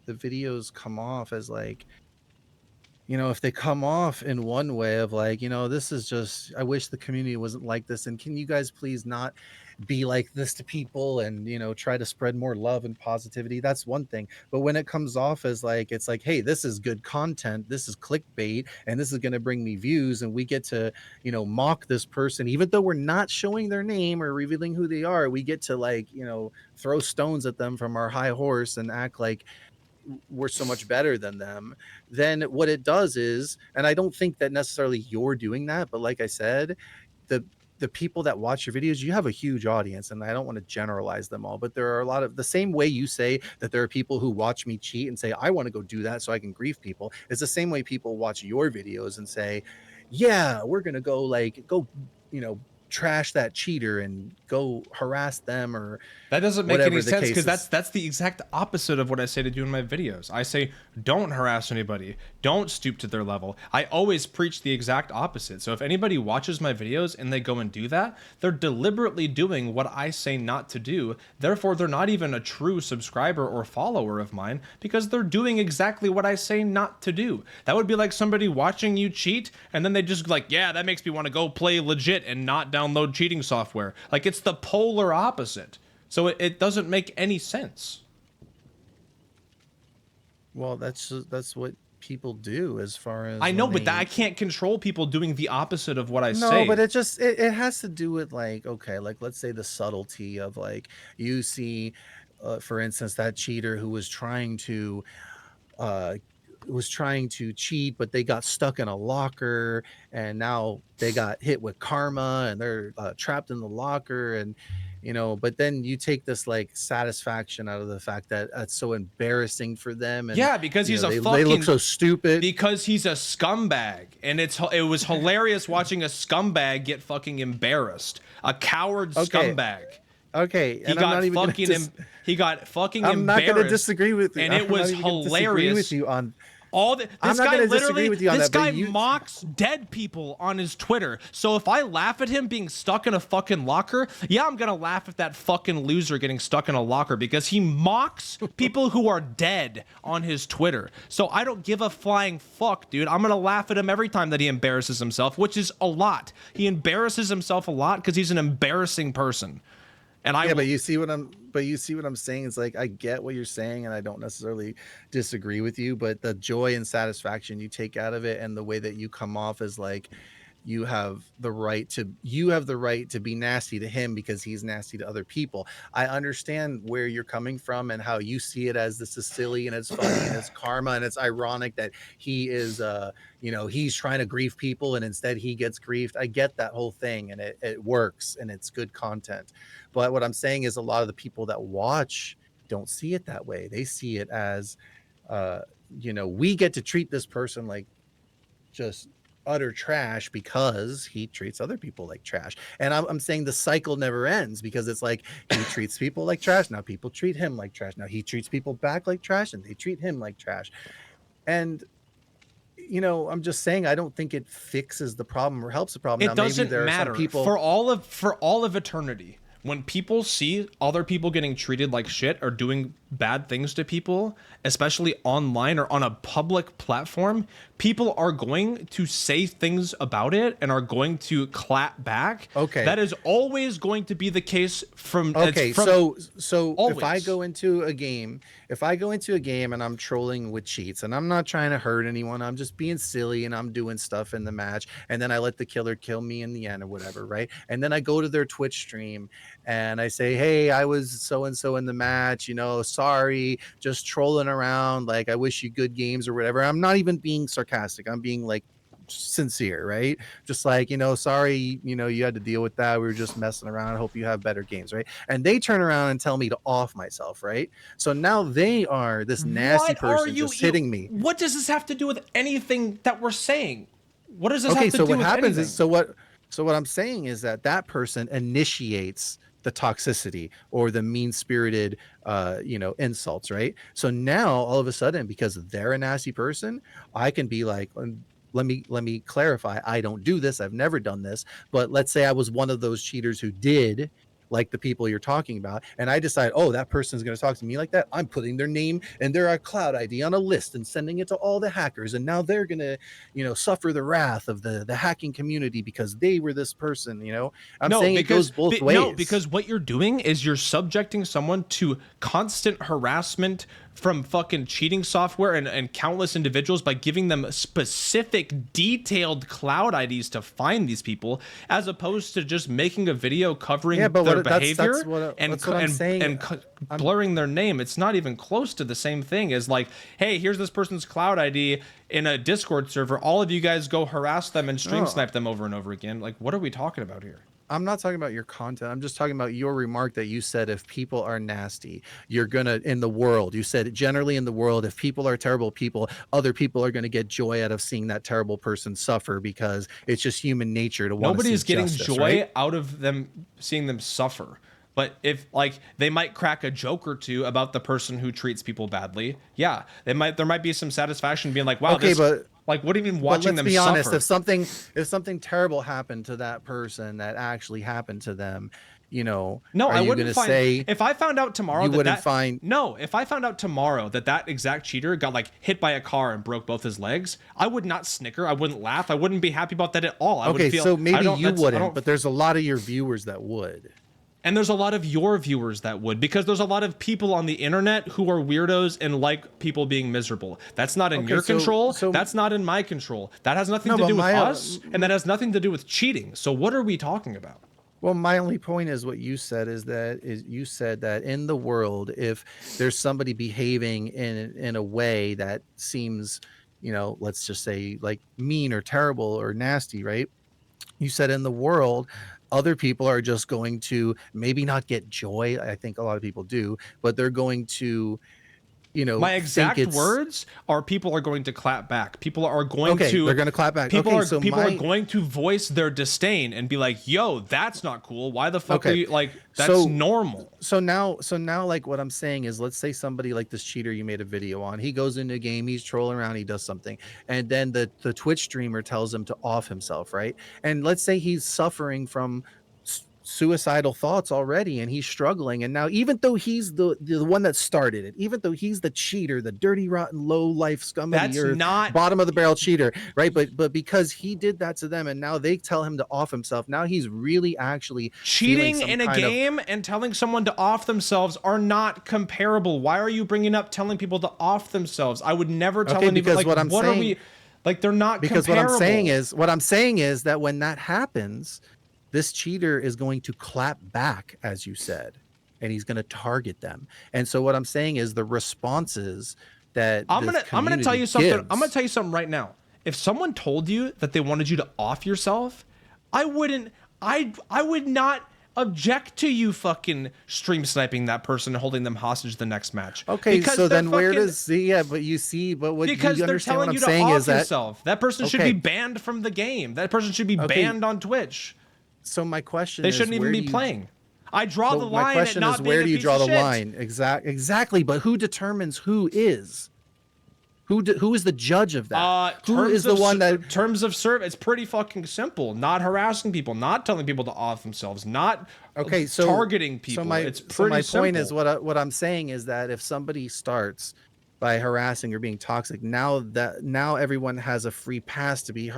the videos come off as like, if they come off in one way of like, this is just, I wish the community wasn't like this. And can you guys please not be like this to people and, try to spread more love and positivity? That's one thing. But when it comes off as like, it's like, hey, this is good content. This is clickbait and this is going to bring me views. And we get to, mock this person, even though we're not showing their name or revealing who they are. We get to like, throw stones at them from our high horse and act like we're so much better than them. Then what it does is, and I don't think that necessarily you're doing that, but like I said, the the people that watch your videos, you have a huge audience, and I don't want to generalize them all, but there are a lot of the same way you say that there are people who watch me cheat and say I want to go do that so I can grief people. It's the same way people watch your videos and say, yeah, we're gonna go like go, you know, trash that cheater and go harass them or That doesn't make any whatever the sense, case because is. that's the exact opposite of what I say to do in my videos. I say don't harass anybody, don't stoop to their level. I always preach the exact opposite. So if anybody watches my videos and they go and do that, they're deliberately doing what I say not to do. Therefore, they're not even a true subscriber or follower of mine, because they're doing exactly what I say not to do. That would be like somebody watching you cheat and then they just like, yeah, that makes me want to go play legit and not download cheating software. Like, it's the polar opposite. So it doesn't make any sense. Well, that's what people do as far I as know, when but that, I they. can't control people doing the opposite of what I No, but say. it has to do with like, okay, like let's say the subtlety of like you see, for instance, that cheater who uh was trying to cheat, but they got stuck in a locker and now they got hit with karma and they're trapped in the locker. And but then you take this like satisfaction out of the fact that it's so embarrassing for them, and Yeah, because he's a they look fucking so stupid. because he's a scumbag, and it was hilarious watching a scumbag get fucking embarrassed. A coward Okay, scumbag. okay, He and I'm got not even gonna fucking he got fucking I'm not gonna embarrassed, disagree with you. and it I'm not was even gonna disagree with hilarious. you on. I'm This not guy gonna disagree literally, with you on this that, but guy you. mocks dead people on his Twitter. So if I laugh at him being stuck in a fucking locker, yeah, I'm gonna laugh at that fucking loser getting stuck in a locker, because he mocks people who are dead on his Twitter. So I don't give a flying fuck, dude. I'm gonna laugh at him every time that he embarrasses himself, which is a lot. He embarrasses himself a lot because he's an embarrassing person. And I Yeah, will. but you see what I'm saying? It's like I get what you're saying and I don't necessarily disagree with you, but the joy and satisfaction you take out of it and the way that you come off as like you have the right to be nasty to him because he's nasty to other people. I understand where you're coming from and how you see it as this is silly and it's funny and it's karma and it's ironic that he is he's trying to grief people and instead he gets griefed. I get that whole thing and it works and it's good content. But what I'm saying is a lot of the people that watch don't see it that way. They see it as uh we get to treat this person like just utter trash because he treats other people like trash. And I'm saying the cycle never ends because it's like he treats people like trash. Now people treat him like trash. Now he treats people back like trash and they treat him like trash. And I'm just saying I don't think it fixes the problem or helps the problem. Now It maybe doesn't there are some matter people. for all of eternity. When people see other people getting treated like shit or doing bad things to people, especially online or on a public platform, people are going to say things about it and are going to clap back. Okay. That is always going to be the case from Okay, from so if I always. go into a game, and I'm trolling with cheats and I'm not trying to hurt anyone, I'm just being silly and I'm doing stuff in the match and then I let the killer kill me in the end or whatever, right? And then I go to their Twitch stream and I say, "Hey, I was so and so in the match, sorry, just trolling around, like I wish you good games or whatever." I'm not even being sarcastic. I'm being like sincere, right? Just like, sorry, you had to deal with that. We were just messing around. I hope you have better games, right? And they turn around and tell me to off myself, right? So now they are this nasty What are person you just hitting me. what does this have to do with anything that we're saying? What does this have Okay, to so do what with happens is anything? so what I'm saying is that person initiates the toxicity or the mean-spirited insults, right? So now all of a sudden, because they're a nasty person, I can be like, let me clarify, I don't do this, I've never done this, but let's say I was one of those cheaters who did, like the people you're talking about, and I decide, oh, that person's going to talk to me like that, I'm putting their name and their cloud ID on a list and sending it to all the hackers, and now they're going to, suffer the wrath of the hacking community because they were this person. I'm No, saying it goes because both no, ways. because what you're doing is you're subjecting someone to constant harassment from fucking cheating software and countless individuals by giving them specific detailed cloud IDs to find these people, as opposed to just making a video Yeah, covering but their what that's behavior that's what I'm saying. I'm blurring their name. It's not even close to the same thing as like, hey, here's this person's cloud ID in a Discord server. All of you guys go harass them and stream no, snipe them over and over again. Like, what are we talking about here? I'm not talking about your content. I'm just talking about your remark that you said, if people are nasty, you're gonna, in the world, you said generally in the world, if people are terrible people, other people are gonna get joy out of seeing that terrible person suffer because it's just human nature to want to Nobody see is getting justice, right? joy out of them seeing them suffer. But if like they might crack a joke or two about the person who treats people badly, yeah, there might be some satisfaction being like, wow, Okay, this, like, what do you mean but watching let's them be honest, suffer? if something terrible happened to that person that actually happened to them, No, are I you wouldn't gonna find, say if I found out tomorrow you that wouldn't that find? no, if I found out tomorrow that that exact cheater got like hit by a car and broke both his legs, I would not snicker, I wouldn't laugh, I wouldn't be happy about that at all. I would Okay, feel so I maybe don't you that's I wouldn't, don't but there's a lot of your viewers that would. And there's a lot of your viewers that would, because there's a lot of people on the internet who are weirdos and like people being miserable. That's not in Okay, your so control. so That's not in my control. That has nothing no, to but do with my us, and that has nothing to do with cheating. So what are we talking about? well, my only point is what you said is you said that in the world, if there's somebody behaving in a way that seems, let's just say like mean or terrible or nasty, right? You said in the world, other people are just going to maybe not get joy. I think a lot of people do, but they're going to, My think exact it's words are people are going to clap back. People are going okay. They're to going to clap back. Okay, so people are my going to voice their disdain and be like, "Yo, that's not cool. Why the fuck are okay. you like that's So normal." so now like what I'm saying is, let's say somebody like this cheater you made a video on, he goes into a game, he's trolling around, he does something, and then the Twitch streamer tells him to off himself, right? And let's say he's suffering from suicidal thoughts already and he's struggling, and now even though he's the one that started it, even though he's the cheater, the dirty rotten low life scum of the That's earth, not bottom of the barrel cheater, right? But because he did that to them and now they tell him to off himself, now he's really actually feeling cheating some in a kind of game and telling someone to off themselves are not comparable. Why are you bringing up telling people to off themselves? I would never tell okay, anybody because like what I'm what are saying we like they're not because what I'm saying comparable. is what I'm saying is that when that happens, this cheater is going to clap back, as you said, and he's going to target them. And so what I'm saying is the responses that this I'm gonna tell community you something. I'm gonna gives. tell you something right now. If someone told you that they wanted you to off yourself, I wouldn't I would not object to you fucking stream sniping that person and holding them hostage the next match. Okay, Because so they're then where fucking does the yeah, but you see, but what because you they're understand what telling I'm you to saying is off that yourself. That person should be okay, banned from the game. That person should be okay, banned on Twitch. so my question They is shouldn't even where be do you playing. I draw the but my line at question is not being where a do you piece draw of the shit. line? Exactly, but who determines who is? Who is the judge of that? Who is the one that Terms of service. It's pretty fucking simple. Not harassing people, not telling people to off themselves, not okay, targeting people. It's so pretty my point is simple. what I'm saying is that if somebody starts by harassing or being toxic, now everyone has a free pass to be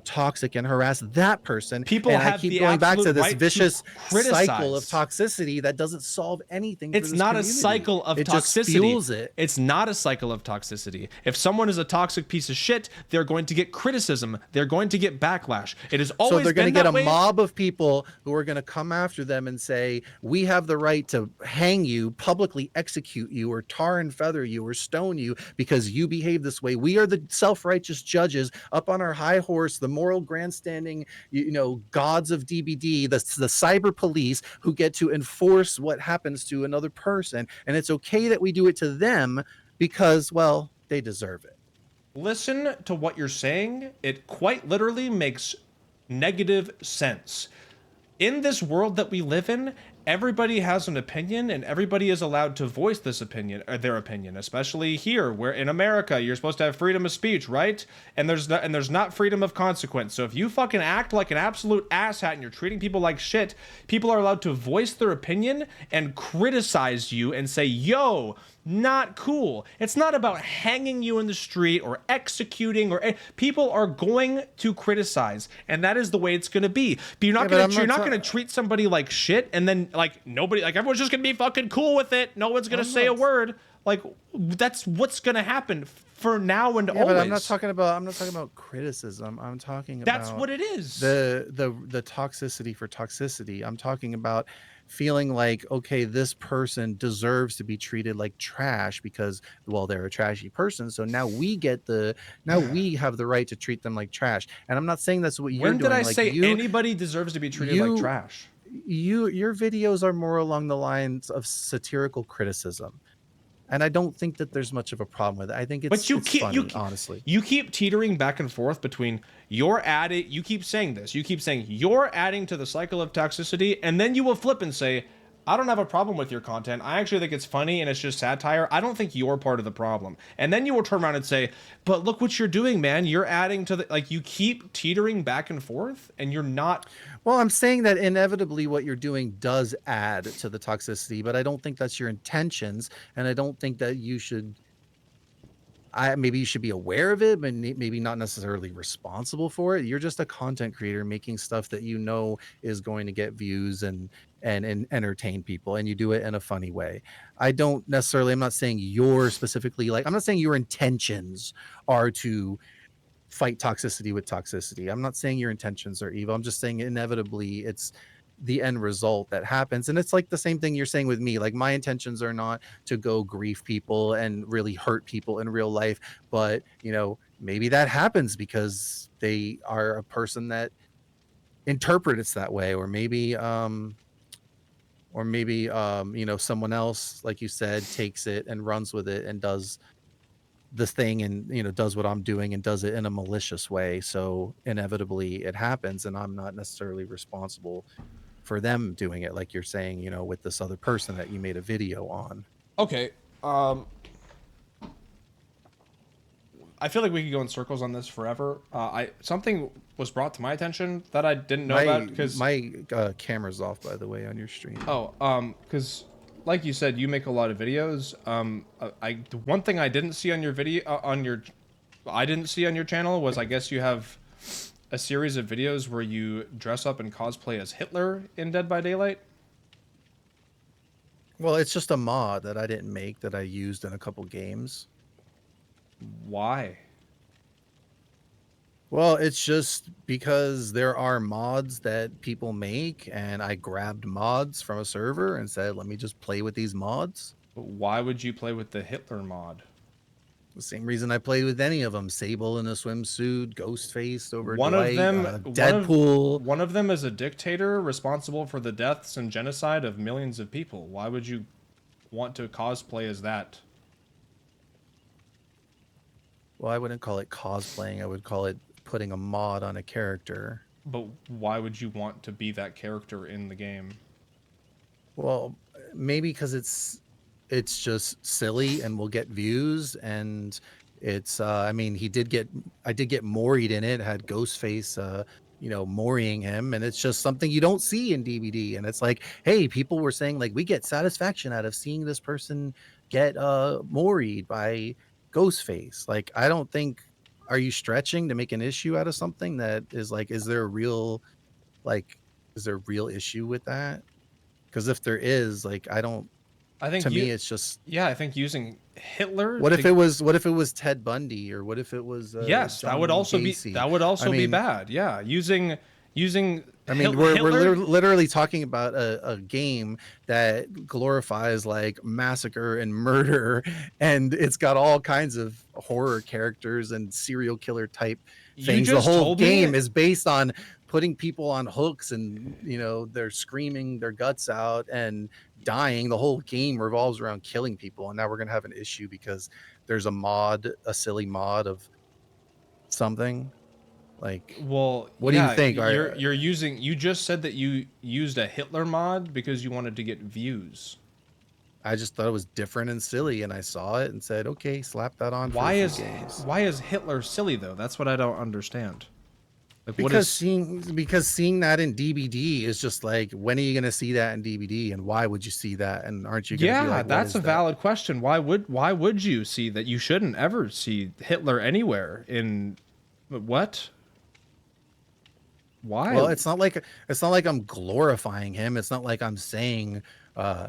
toxic and harass that person, People and I have keep the going back absolute to this right to vicious cycle of criticize. toxicity that doesn't solve anything for It's this not a community. cycle of It just toxicity. fuels it. It's not a cycle of toxicity. If someone is a toxic piece of shit, they're going to get criticism. They're going to get backlash. It has So always they're going to been get that a way. mob of people who are going to come after them and say, we have the right to hang you, publicly execute you, or tar and feather you, or stone you because you behave this way. We are the self-righteous judges up on our high horse, the moral grandstanding, gods of DBD, the cyber police who get to enforce what happens to another person. And it's okay that we do it to them because, well, they deserve it. Listen to what you're saying. It quite literally makes negative sense. In this world that we live in, everybody has an opinion, and everybody is allowed to voice this opinion, or their opinion, especially here where in America you're supposed to have freedom of speech, right? And there's not freedom of consequence. So if you fucking act like an absolute asshat and you're treating people like shit, people are allowed to voice their opinion and criticize you and say, yo, not cool. It's not about hanging you in the street or executing, or people are going to criticize, and that is the way it's going to be. But you're not going to treat somebody like shit, and then like nobody, like everyone's just going to be fucking cool with it. No one's going to say a word. Like that's what's going to happen for now and Yeah, always. but I'm not talking about criticism. I'm talking That's about what it is. the toxicity for toxicity. I'm talking about feeling like, okay, this person deserves to be treated like trash because, well, they're a trashy person. So now we have the right to treat them like trash. And I'm not saying that's what you're When did I doing. Like say anybody deserves to be treated like you trash? your videos are more along the lines of satirical criticism. And I don't think that there's much of a problem with it. I think But it's funny, honestly. you keep teetering back and forth between you're adding. You keep saying this. You keep saying you're adding to the cycle of toxicity, and then you will flip and say, "I don't have a problem with your content. I actually think it's funny and it's just satire. I don't think you're part of the problem." And then you will turn around and say, "But look what you're doing, man. You're adding to the like." You keep teetering back and forth, and you're not. Well, I'm saying that inevitably what you're doing does add to the toxicity, but I don't think that's your intentions, and I don't think that you should. Maybe you should be aware of it, but maybe not necessarily responsible for it. You're just a content creator making stuff that you know is going to get views and entertain people, and you do it in a funny way. I don't necessarily. I'm not saying you're specifically like. I'm not saying your intentions are to fight toxicity with toxicity. I'm not saying your intentions are evil. I'm just saying inevitably it's the end result that happens. And it's like the same thing you're saying with me. Like my intentions are not to go grief people and really hurt people in real life, but maybe that happens because they are a person that interprets that way, or maybe someone else, like you said, takes it and runs with it and does this thing and does what I'm doing and does it in a malicious way. So inevitably it happens, and I'm not necessarily responsible for them doing it, like you're saying, with this other person that you made a video on. Okay. I feel like we could go in circles on this forever. Something was brought to my attention that I didn't know about because my camera's off, by the way, on your stream. Because like you said, you make a lot of videos. The one thing I didn't see on your I didn't see on your channel was I guess you have a series of videos where you dress up and cosplay as Hitler in Dead by Daylight. Well, it's just a mod that I didn't make that I used in a couple games. Why? Well, it's just because there are mods that people make, and I grabbed mods from a server and said, let me just play with these mods. Why would you play with the Hitler mod? The same reason I played with any of them. Sable in a swimsuit, Ghostface over One Dwight, of them, Deadpool. One of them is a dictator responsible for the deaths and genocide of millions of people. Why would you want to cosplay as that? Well, I wouldn't call it cosplaying. I would call it putting a mod on a character. But why would you want to be that character in the game? Well, maybe because it's just silly and will get views, and it's I mean I did get Moried in it. Had Ghostface Morying him, and it's just something you don't see in DVD. And it's like, hey, people were saying like we get satisfaction out of seeing this person get Moried by Ghostface. Like, I don't think, are you stretching to make an issue out of something that is like, is there a real issue with that? Because if there is, like, I think to me it's just, yeah, I think using Hitler. What if it was Ted Bundy, or what if it was yes, John that would also Gacy? be bad. Yeah, using I mean, we're literally talking about a game that glorifies like massacre and murder, and it's got all kinds of horror characters and serial killer type things. The whole game is based on putting people on hooks, and they're screaming their guts out and dying. The whole game revolves around killing people, and now we're gonna have an issue because there's a silly mod of something. Like, Well, what do you yeah, think? Are you're using. You just said that you used a Hitler mod because you wanted to get views. I just thought it was different and silly, and I saw it and said, okay, slap that on for a Why few is games. why is Hitler silly though? That's what I don't understand. Like, what Because is? seeing that in DVD is just like, when are you gonna see that in DVD, and why would you see that? And aren't you gonna be Yeah, like, what that's is a that? valid question. Why would you see that? You shouldn't ever see Hitler anywhere in what? Why? Well, it's not like I'm glorifying him. It's not like I'm saying, uh,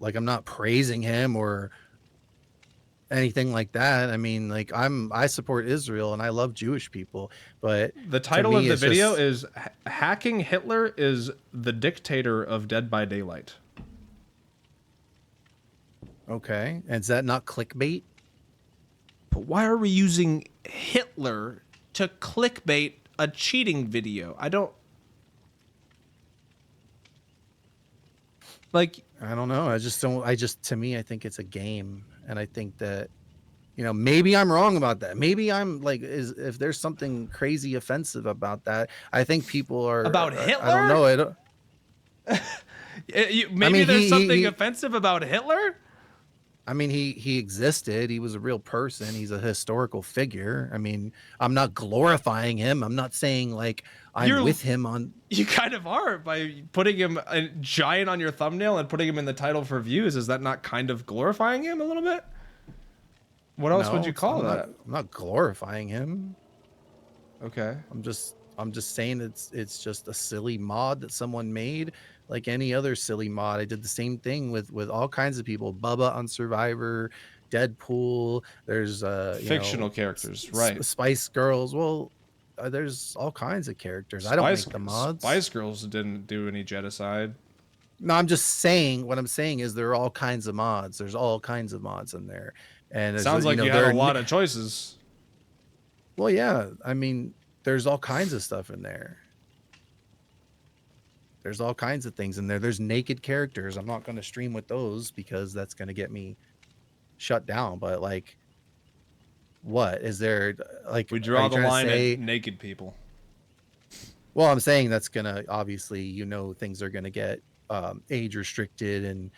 like I'm not praising him or anything like that. I mean, like I support Israel and I love Jewish people, but The to title of me, the it's video just is Hacking Hitler is the Dictator of Dead by Daylight. okay. And is that not clickbait? But why are we using Hitler to clickbait a cheating video? I don't like. I don't know. I just don't. To me, I think it's a game, and I think that maybe I'm wrong about that. Maybe I'm like, is if there's something crazy offensive about that, I think people About I don't Hitler? know it. I Maybe mean, there's something offensive about Hitler? I mean, he existed. He was a real person. He's a historical figure. I mean, I'm not glorifying him. I'm not saying like I'm You're with him on. you kind of are by putting him a giant on your thumbnail and putting him in the title for views. Is that not kind of glorifying him a little bit? What else would No, you call I'm not. that? I'm not glorifying him. Okay. I'm just saying it's just a silly mod that someone made, like any other silly mod. I did the same thing with all kinds of people. Bubba on Survivor, Deadpool. There's Fictional characters, right. Spice Girls. Well, there's all kinds of characters. I don't Spice make the mods. Spice Girls didn't do any genocide. No, I'm just saying. What I'm saying is there are all kinds of mods. There's all kinds of mods in there, and there's Sounds like you had there a are lot of choices. well, yeah. I mean, there's all kinds of stuff in there. There's all kinds of things in there. There's naked characters. I'm not going to stream with those because that's going to get me shut down. But like, what is there? Like, We are draw you the trying to line at say? naked people. Well, I'm saying that's going to obviously, things are going to get age restricted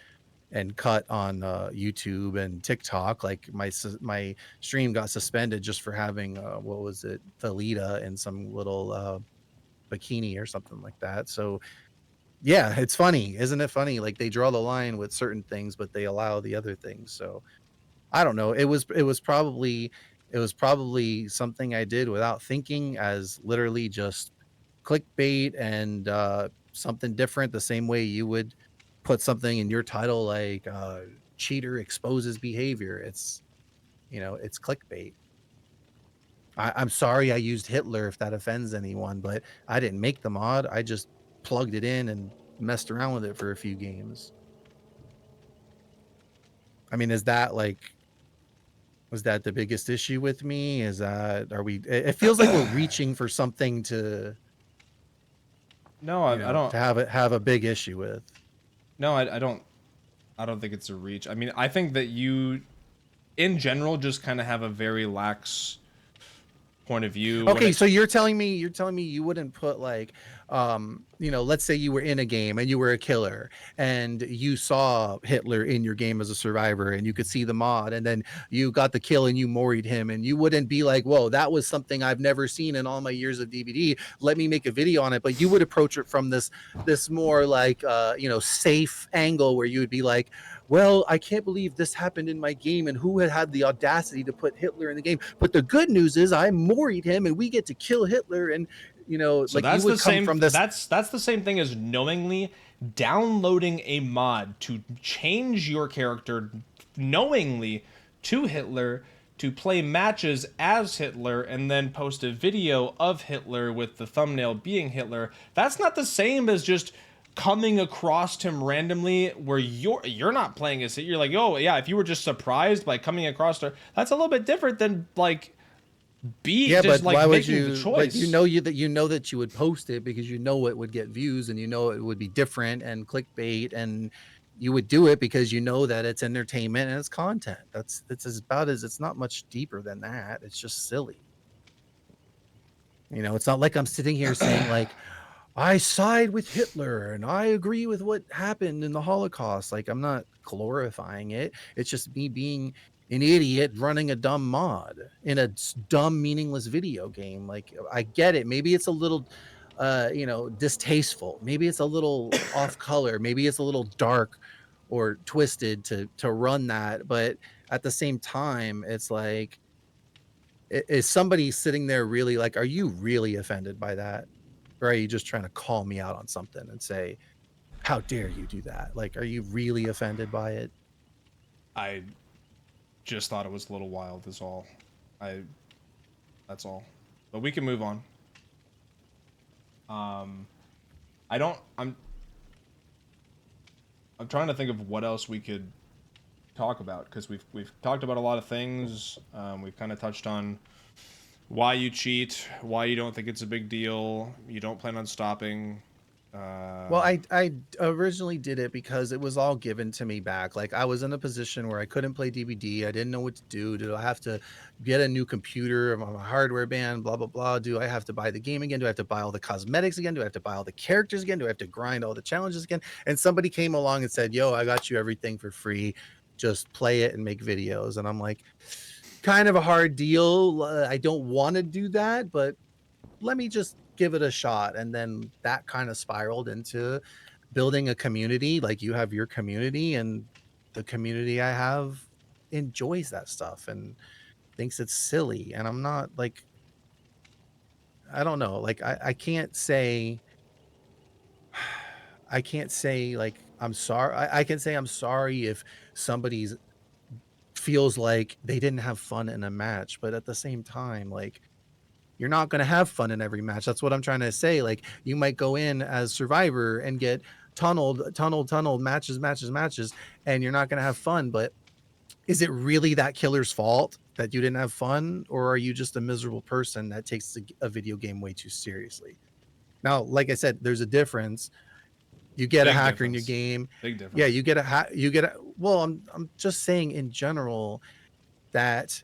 and cut on YouTube and TikTok. Like my stream got suspended just for having what was it, Thalita in some little bikini or something like that. So yeah, it's funny, isn't it funny? Like they draw the line with certain things, but they allow the other things. So I don't know. It was probably something I did without thinking, as literally just clickbait and something different. The same way you would put something in your title like "cheater exposes behavior." It's clickbait. I'm sorry I used Hitler if that offends anyone, but I didn't make the mod. I just plugged it in and messed around with it for a few games. I mean, was that the biggest issue with me? It feels like we're reaching for something to, No, I don't. to have a big issue with. No, I don't. I don't think it's a reach. I mean, I think that you, in general, just kind of have a very lax point of view when Okay, it. so you're telling me you wouldn't put like let's say you were in a game and you were a killer and you saw Hitler in your game as a survivor and you could see the mod and then you got the kill and you moried him and you wouldn't be like, "Whoa, that was something I've never seen in all my years of DVD. Let me make a video on it." But you would approach it from this more like safe angle where you would be like, "Well, I can't believe this happened in my game and who had the audacity to put Hitler in the game. But the good news is I moried him and we get to kill Hitler." And So like you that's the would come same. from this. That's the same thing as knowingly downloading a mod to change your character knowingly to Hitler to play matches as Hitler and then post a video of Hitler with the thumbnail being Hitler. That's not the same as just coming across him randomly where you're not playing as it. You're like, oh yeah, if you were just surprised by coming across her, that's a little bit different than like be Yeah, just but like why would making the you? But choice. you know that you would post it because you know it would get views and you know it would be different and clickbait, and you would do it because you know that it's entertainment and it's content. That's as about as it's not much deeper than that. It's just silly. You know, it's not like I'm sitting here saying like, I side with Hitler and I agree with what happened in the Holocaust. Like, I'm not glorifying it. It's just me being an idiot running a dumb mod in a dumb, meaningless video game. Like, I get it. Maybe it's a little, distasteful. Maybe it's a little off color. Maybe it's a little dark or twisted to run that. But at the same time, it's like, is somebody sitting there really like, are you really offended by that? Or are you just trying to call me out on something and say, "How dare you do that?" Like, are you really offended by it? I just thought it was a little wild. Is all. I. That's all. But we can move on. Um, I don't. I'm trying to think of what else we could talk about because we've talked about a lot of things. We've kind of touched on why you cheat, why you don't think it's a big deal, you don't plan on stopping. Well, Uh, I originally did it because it was all given to me back. Like, I was in a position where I couldn't play DVD. I didn't know what to do. Do I have to get a new computer? Am I a hardware ban? Blah blah blah. Do I have to buy the game again? Do I have to buy all the cosmetics again? Do I have to buy all the characters again? Do I have to grind all the challenges again? And somebody came along and said, "Yo, I got you everything for free. Just play it and make videos." And I'm like, kind of a hard deal. I don't want to do that, but let me just give it a shot. And then that kind of spiraled into building a community. Like, you have your community, and the community I have enjoys that stuff and thinks it's silly. And I'm not like, I don't know. Like, I can't say, I can't say like I'm sorry. I can say I'm sorry if somebody's feels like they didn't have fun in a match, but at the same time, like, you're not going to have fun in every match. That's what I'm trying to say. Like, you might go in as survivor and get tunneled matches, and you're not going to have fun. But is it really that killer's fault that you didn't have fun? Or are you just a miserable person that takes a video game way too seriously? Now, like I said, there's a difference. You get a Big hacker in your difference. game. Big Yeah, difference. you get you get well, I'm just saying in general that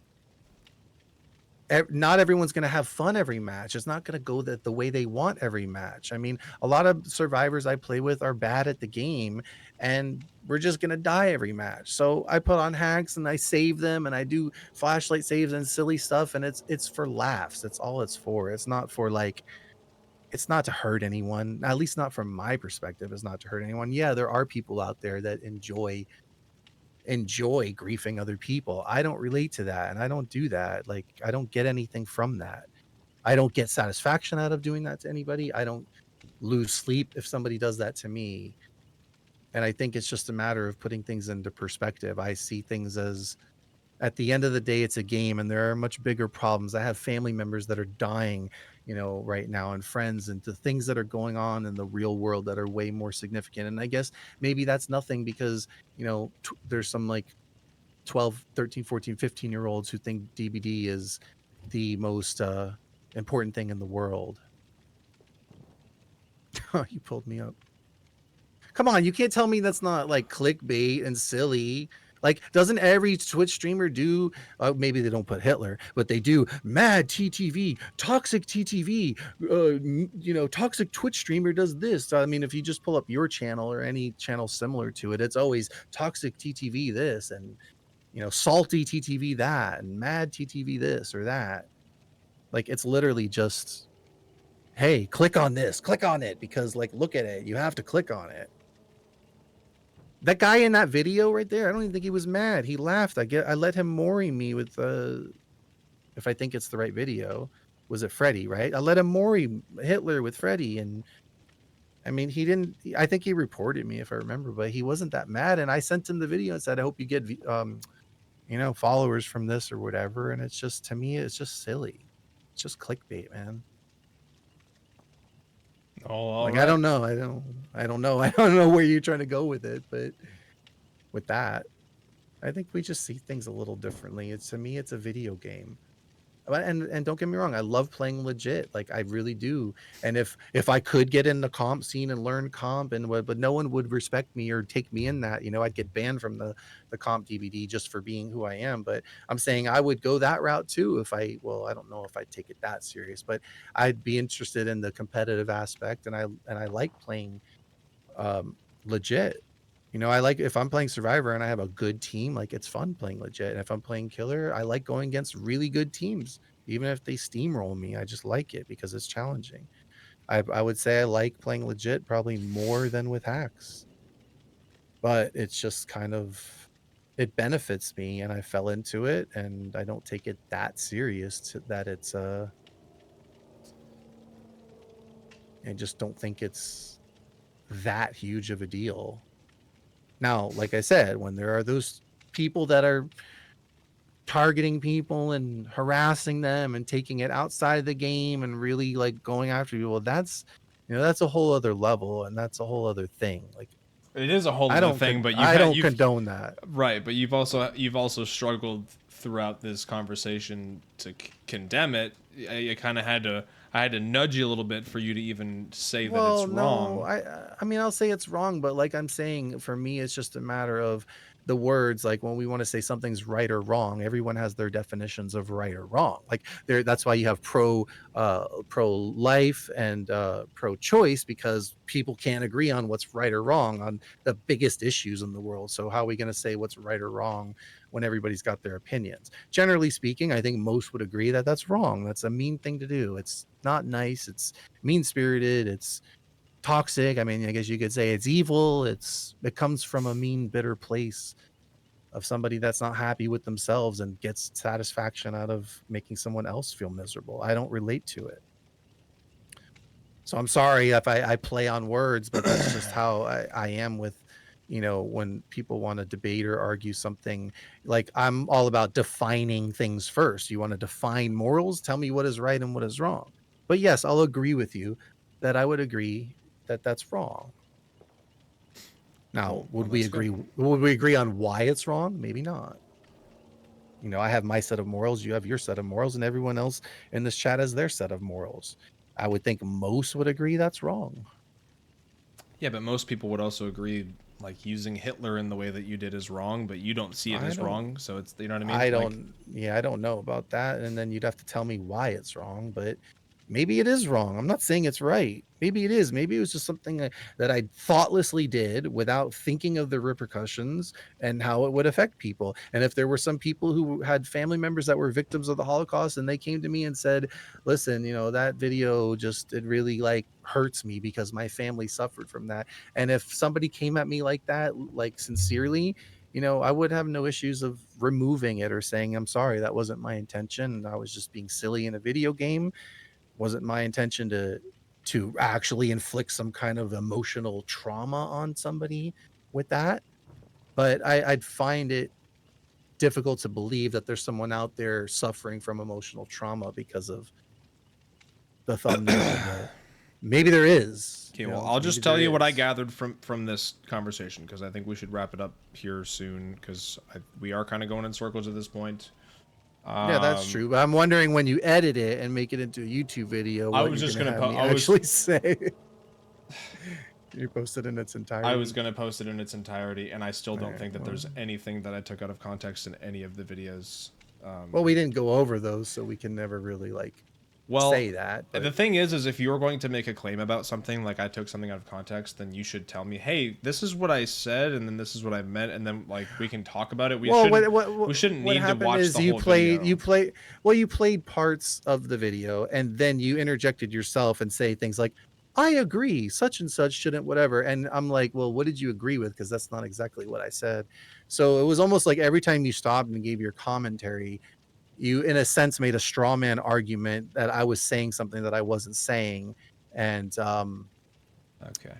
not everyone's going to have fun every match. It's not going to go the way they want every match. I mean, a lot of survivors I play with are bad at the game, and we're just going to die every match. So I put on hacks and I save them and I do flashlight saves and silly stuff, and it's for laughs. That's all it's for. It's not for like, it's not to hurt anyone. At least not from my perspective. It's not to hurt anyone. Yeah, there are people out there that enjoy griefing other people. I don't relate to that, and I don't do that. Like, I don't get anything from that. I don't get satisfaction out of doing that to anybody. I don't lose sleep if somebody does that to me. And I think it's just a matter of putting things into perspective. I see things as, at the end of the day, it's a game and there are much bigger problems. I have family members that are dying, right now, and friends, and the things that are going on in the real world that are way more significant. And I guess maybe that's nothing because, there's some like 12, 13, 14, 15 year olds who think DBD is the most important thing in the world. You pulled me up. Come on, you can't tell me that's not like clickbait and silly. Like, doesn't every Twitch streamer do? Maybe they don't put Hitler, but they do mad TTV, toxic TTV. Toxic Twitch streamer does this. I mean, if you just pull up your channel or any channel similar to it, it's always toxic TTV this, and salty TTV that, and mad TTV this or that. Like, it's literally just, hey, click on this, click on it, because like, look at it. You have to click on it. That guy in that video right there, I don't even think he was mad. He laughed. I let him mori me with if I think it's the right video. Was it Freddy, right? I let him mori Hitler with Freddy, and I mean, he didn't. I think he reported me if I remember, but he wasn't that mad. And I sent him the video and said, "I hope you get followers from this or whatever." And it's just, to me, it's just silly. It's just clickbait, man. Oh, all Like, I right. don't know. I don't know. I don't know where you're trying to go with it, but with that, I think we just see things a little differently. It's, to me, it's a video game. And don't get me wrong, I love playing legit, like, I really do, and if I could get in the comp scene and learn comp and what, but no one would respect me or take me in that, I'd get banned from the comp DVD just for being who I am, but I'm saying I would go that route too if I don't know if I'd take it that serious, but I'd be interested in the competitive aspect, and I like playing, um, legit. I like if I'm playing Survivor and I have a good team, like, it's fun playing legit, and if I'm playing Killer, I like going against really good teams. Even if they steamroll me, I just like it because it's challenging. I would say I like playing legit probably more than with hacks, but it's just kind of it benefits me, and I fell into it, and I don't take it that serious to that I just don't think it's that huge of a deal. Now, like I said, when there are those people that are targeting people and harassing them and taking it outside the game and really, like, going after people, that's a whole other level, and that's a whole other thing, like, It is a whole other thing, but you've I had don't you've condone that. right, but you've also struggled throughout this conversation to condemn it. I kind of had to I had to nudge you a little bit for you to even say that Well, it's no, wrong. I mean, I'll say it's wrong, but like I'm saying, for me, it's just a matter of the words. Like when we want to say something's right or wrong, everyone has their definitions of right or wrong. Like that's why you have pro life and pro choice, because people can't agree on what's right or wrong on the biggest issues in the world. So how are we going to say what's right or wrong when everybody's got their opinions? Generally speaking, I think most would agree that that's wrong. That's a mean thing to do. It's not nice. It's mean spirited. It's toxic. I mean, I guess you could say it's evil. It comes from a mean, bitter place of somebody that's not happy with themselves and gets satisfaction out of making someone else feel miserable. I don't relate to it. So I'm sorry if I play on words, but that's just how I am with, when people want to debate or argue something. Like, I'm all about defining things first. You want to define morals? Tell me what is right and what is wrong. But yes, I'll agree with you that I would agree that that's wrong. Now, Well, that's good. would we agree on why it's wrong? Maybe not. I have my set of morals, you have your set of morals, and everyone else in this chat has their set of morals. I would think most would agree that's wrong. Yeah, but most people would also agree like using Hitler in the way that you did is wrong, but you don't see it I as don't wrong. So it's you know what I mean? Like I don't know about that, and then you'd have to tell me why it's wrong, but maybe it is wrong. I'm not saying it's right. Maybe it is. Maybe it was just something that I thoughtlessly did without thinking of the repercussions and how it would affect people. And if there were some people who had family members that were victims of the Holocaust and they came to me and said, "Listen, that video just it really like hurts me because my family suffered from that." And if somebody came at me like that, like sincerely, I would have no issues of removing it or saying, "I'm sorry, that wasn't my intention. I was just being silly in a video game. Wasn't my intention to actually inflict some kind of emotional trauma on somebody with that." But I'd find it difficult to believe that there's someone out there suffering from emotional trauma because of the thumbnail, but maybe there is, okay, well, I'll maybe just tell there you what I is. gathered from this conversation because I think we should wrap it up here soon because we are kind of going in circles at this point. Yeah, that's Um, true. But I'm wondering when you edit it and make it into a YouTube video, I what was you're just gonna gonna have po- me actually say. You post it in its I was entirety. gonna post it in its entirety, and I still All don't right. think that Well, there's anything that I took out of context in any of the videos. we didn't go over those, so we can never really like Well, say that. the But thing is if you're going to make a claim about something, like I took something out of context, then you should tell me, hey, this is what I said, and then this is what I meant, and then like we can talk about it. We well, shouldn't what what we what, shouldn't what need to happened watch is the whole video. you played parts of the video, and then you interjected yourself and say things like, "I agree, such and such shouldn't whatever." And I'm like, "Well, what did you agree with? Because that's not exactly what I said." So it was almost like every time you stopped and gave your commentary, you in a sense made a straw man argument that I was saying something that I wasn't saying. And Okay.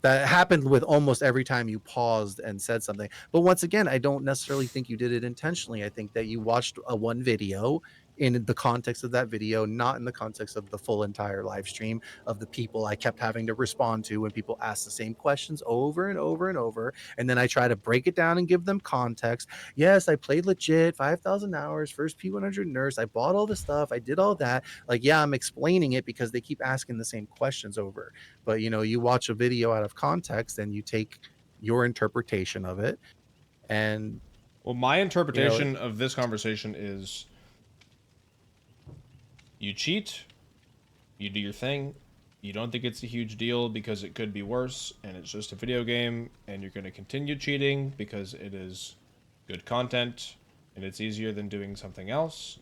that happened with almost every time you paused and said something. But once again, I don't necessarily think you did it intentionally. I think that you watched a one video, in the context of that video, not in the context of the full entire live stream of the people I kept having to respond to when people ask the same questions over and over and over. And then I try to break it down and give them context. Yes, I played legit 5,000 hours, first P100 nurse. I bought all the stuff. I did all that. Like, yeah, I'm explaining it because they keep asking the same questions over. But, you know, you watch a video out of context and you take your interpretation of it. And, Well, my you know, interpretation of this conversation is you cheat, you do your thing, you don't think it's a huge deal because it could be worse, and it's just a video game, and you're going to continue cheating because it is good content, and it's easier than doing something else.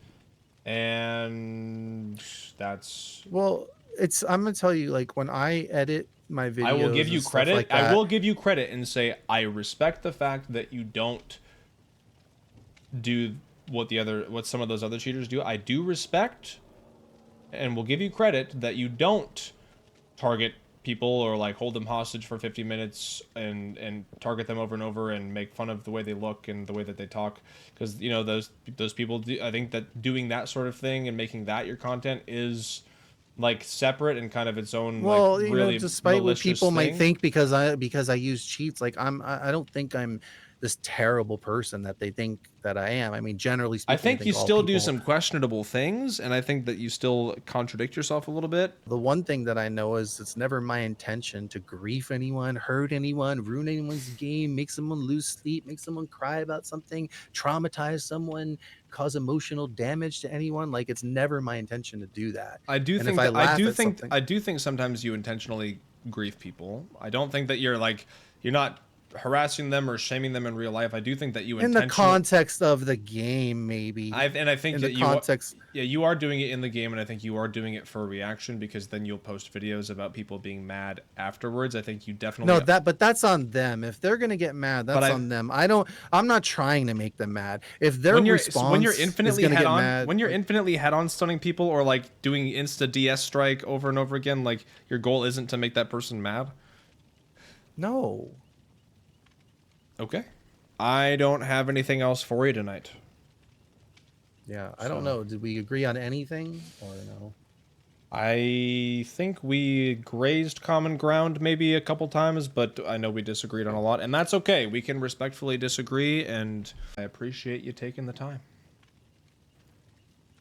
And that's... well, I'm going to tell you, like, when I edit my I will give videos and you stuff credit. like I that, will give you credit and say I respect the fact that you don't do what some of those other cheaters do. I do respect and will give you credit that you don't target people or like hold them hostage for 50 minutes and target them over and over and make fun of the way they look and the way that they talk, because you know those people do, I think that doing that sort of thing and making that your content is like separate and kind of its own like well, you know, really despite what malicious people might thing. think because I use cheats, like I don't think I'm this terrible person that they think that I am. I mean, generally I speaking, I think you think all still do people. some questionable things, and I think that you still contradict yourself a little bit. The one thing that I know is it's never my intention to grief anyone, hurt anyone, ruin anyone's game, make someone lose sleep, make someone cry about something, traumatize someone, cause emotional damage to anyone. Like, it's never my intention to do that. And if I laugh at something, I do think sometimes you intentionally grieve people. I don't think that you're not harassing them or shaming them in real life. I do think that you in the intentionally... context of the game, maybe I think in the that you are, context. yeah, you are doing it in the game, and I think you are doing it for a reaction because then you'll post videos about people being mad afterwards. I think you No, definitely... but that's on them. If they're gonna get mad, But that's on them. I'm not trying to make them mad. If their when you're response is infinitely gonna head get on mad, when you're like, infinitely head on stunning people or like doing insta DS strike over and over again, like your goal isn't to make that person mad. no. Okay. I don't have anything else for you tonight. Yeah, I don't So know. Did we agree on anything or no? I think we grazed common ground maybe a couple times, but I know we disagreed on a lot, and that's okay. We can respectfully disagree, and I appreciate you taking the time.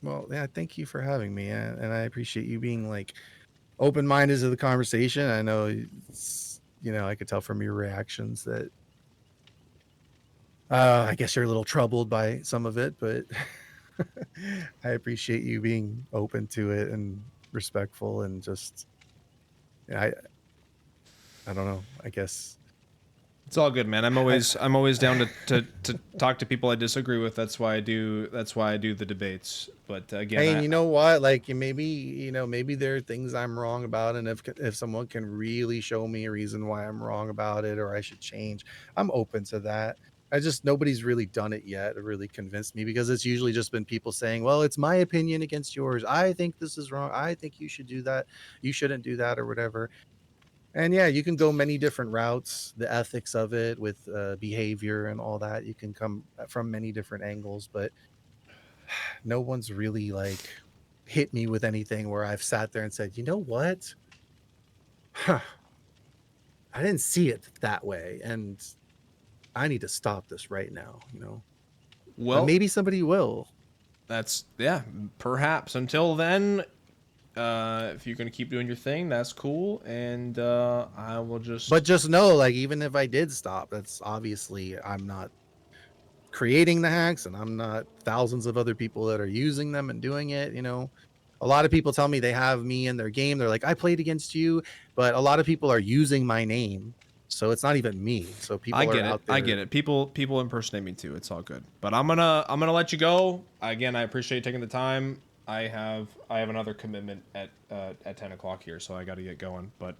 Well, yeah, thank you for having me, and I appreciate you being like open-minded to the conversation. I know you know, I could tell from your reactions that I guess you're a little troubled by some of it, but I appreciate you being open to it and respectful and just yeah, I don't know. I guess It's all good, man. I, I'm always down to talk to people I disagree with. That's why I do the debates. But again, hey, and you know what? Like, maybe, you know, maybe there are things I'm wrong about, and if someone can really show me a reason why I'm wrong about it or I should change, I'm open to that. I just nobody's really done it yet to really convince me, because it's usually just been people saying, "Well, it's my opinion against yours. I think this is wrong. I think you should do that. You shouldn't do that," or whatever. And yeah, you can go many different routes, the ethics of it with behavior and all that. You can come from many different angles, but no one's really like hit me with anything where I've sat there and said, you know what? Huh, I didn't see it that way. And I need to stop this right now, you know? But well, maybe somebody will. that's yeah. Perhaps until then, if you're gonna keep doing your thing, that's cool, and I will But just... just know, like, even if I did stop, that's obviously I'm not creating the hacks and I'm not thousands of other people that are using them and doing it, you know. A lot of people tell me they have me in their game. They're like, I played against you, but a lot of people are using my name. So it's not even me. So I people are get it. out I get there. it. People impersonate me too. It's all good. But I'm gonna let you go. Again, I appreciate you taking the time. I have another commitment at 10 o'clock here, so I got to get going. But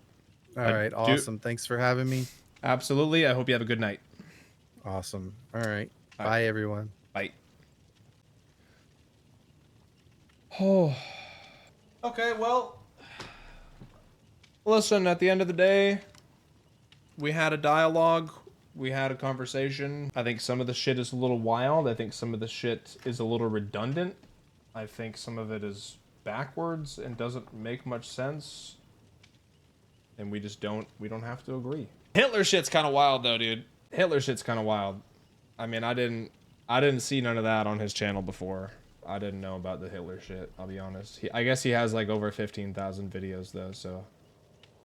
All I right, do awesome. Thanks for having me. absolutely. I hope you have a good night. Awesome. All right. All right. Bye everyone. Bye. Oh. Okay. Well, listen. At the end of the day, we had a dialogue. We had a conversation. I think some of the shit is a little wild. I think some of the shit is a little redundant. I think some of it is backwards and doesn't make much sense. And we don't have to agree. Hitler shit's kind of wild though, dude. Hitler shit's kind of wild. I mean, I didn't see none of that on his channel before. I didn't know about the Hitler shit, I'll be honest. I guess he has like over 15,000 videos though, so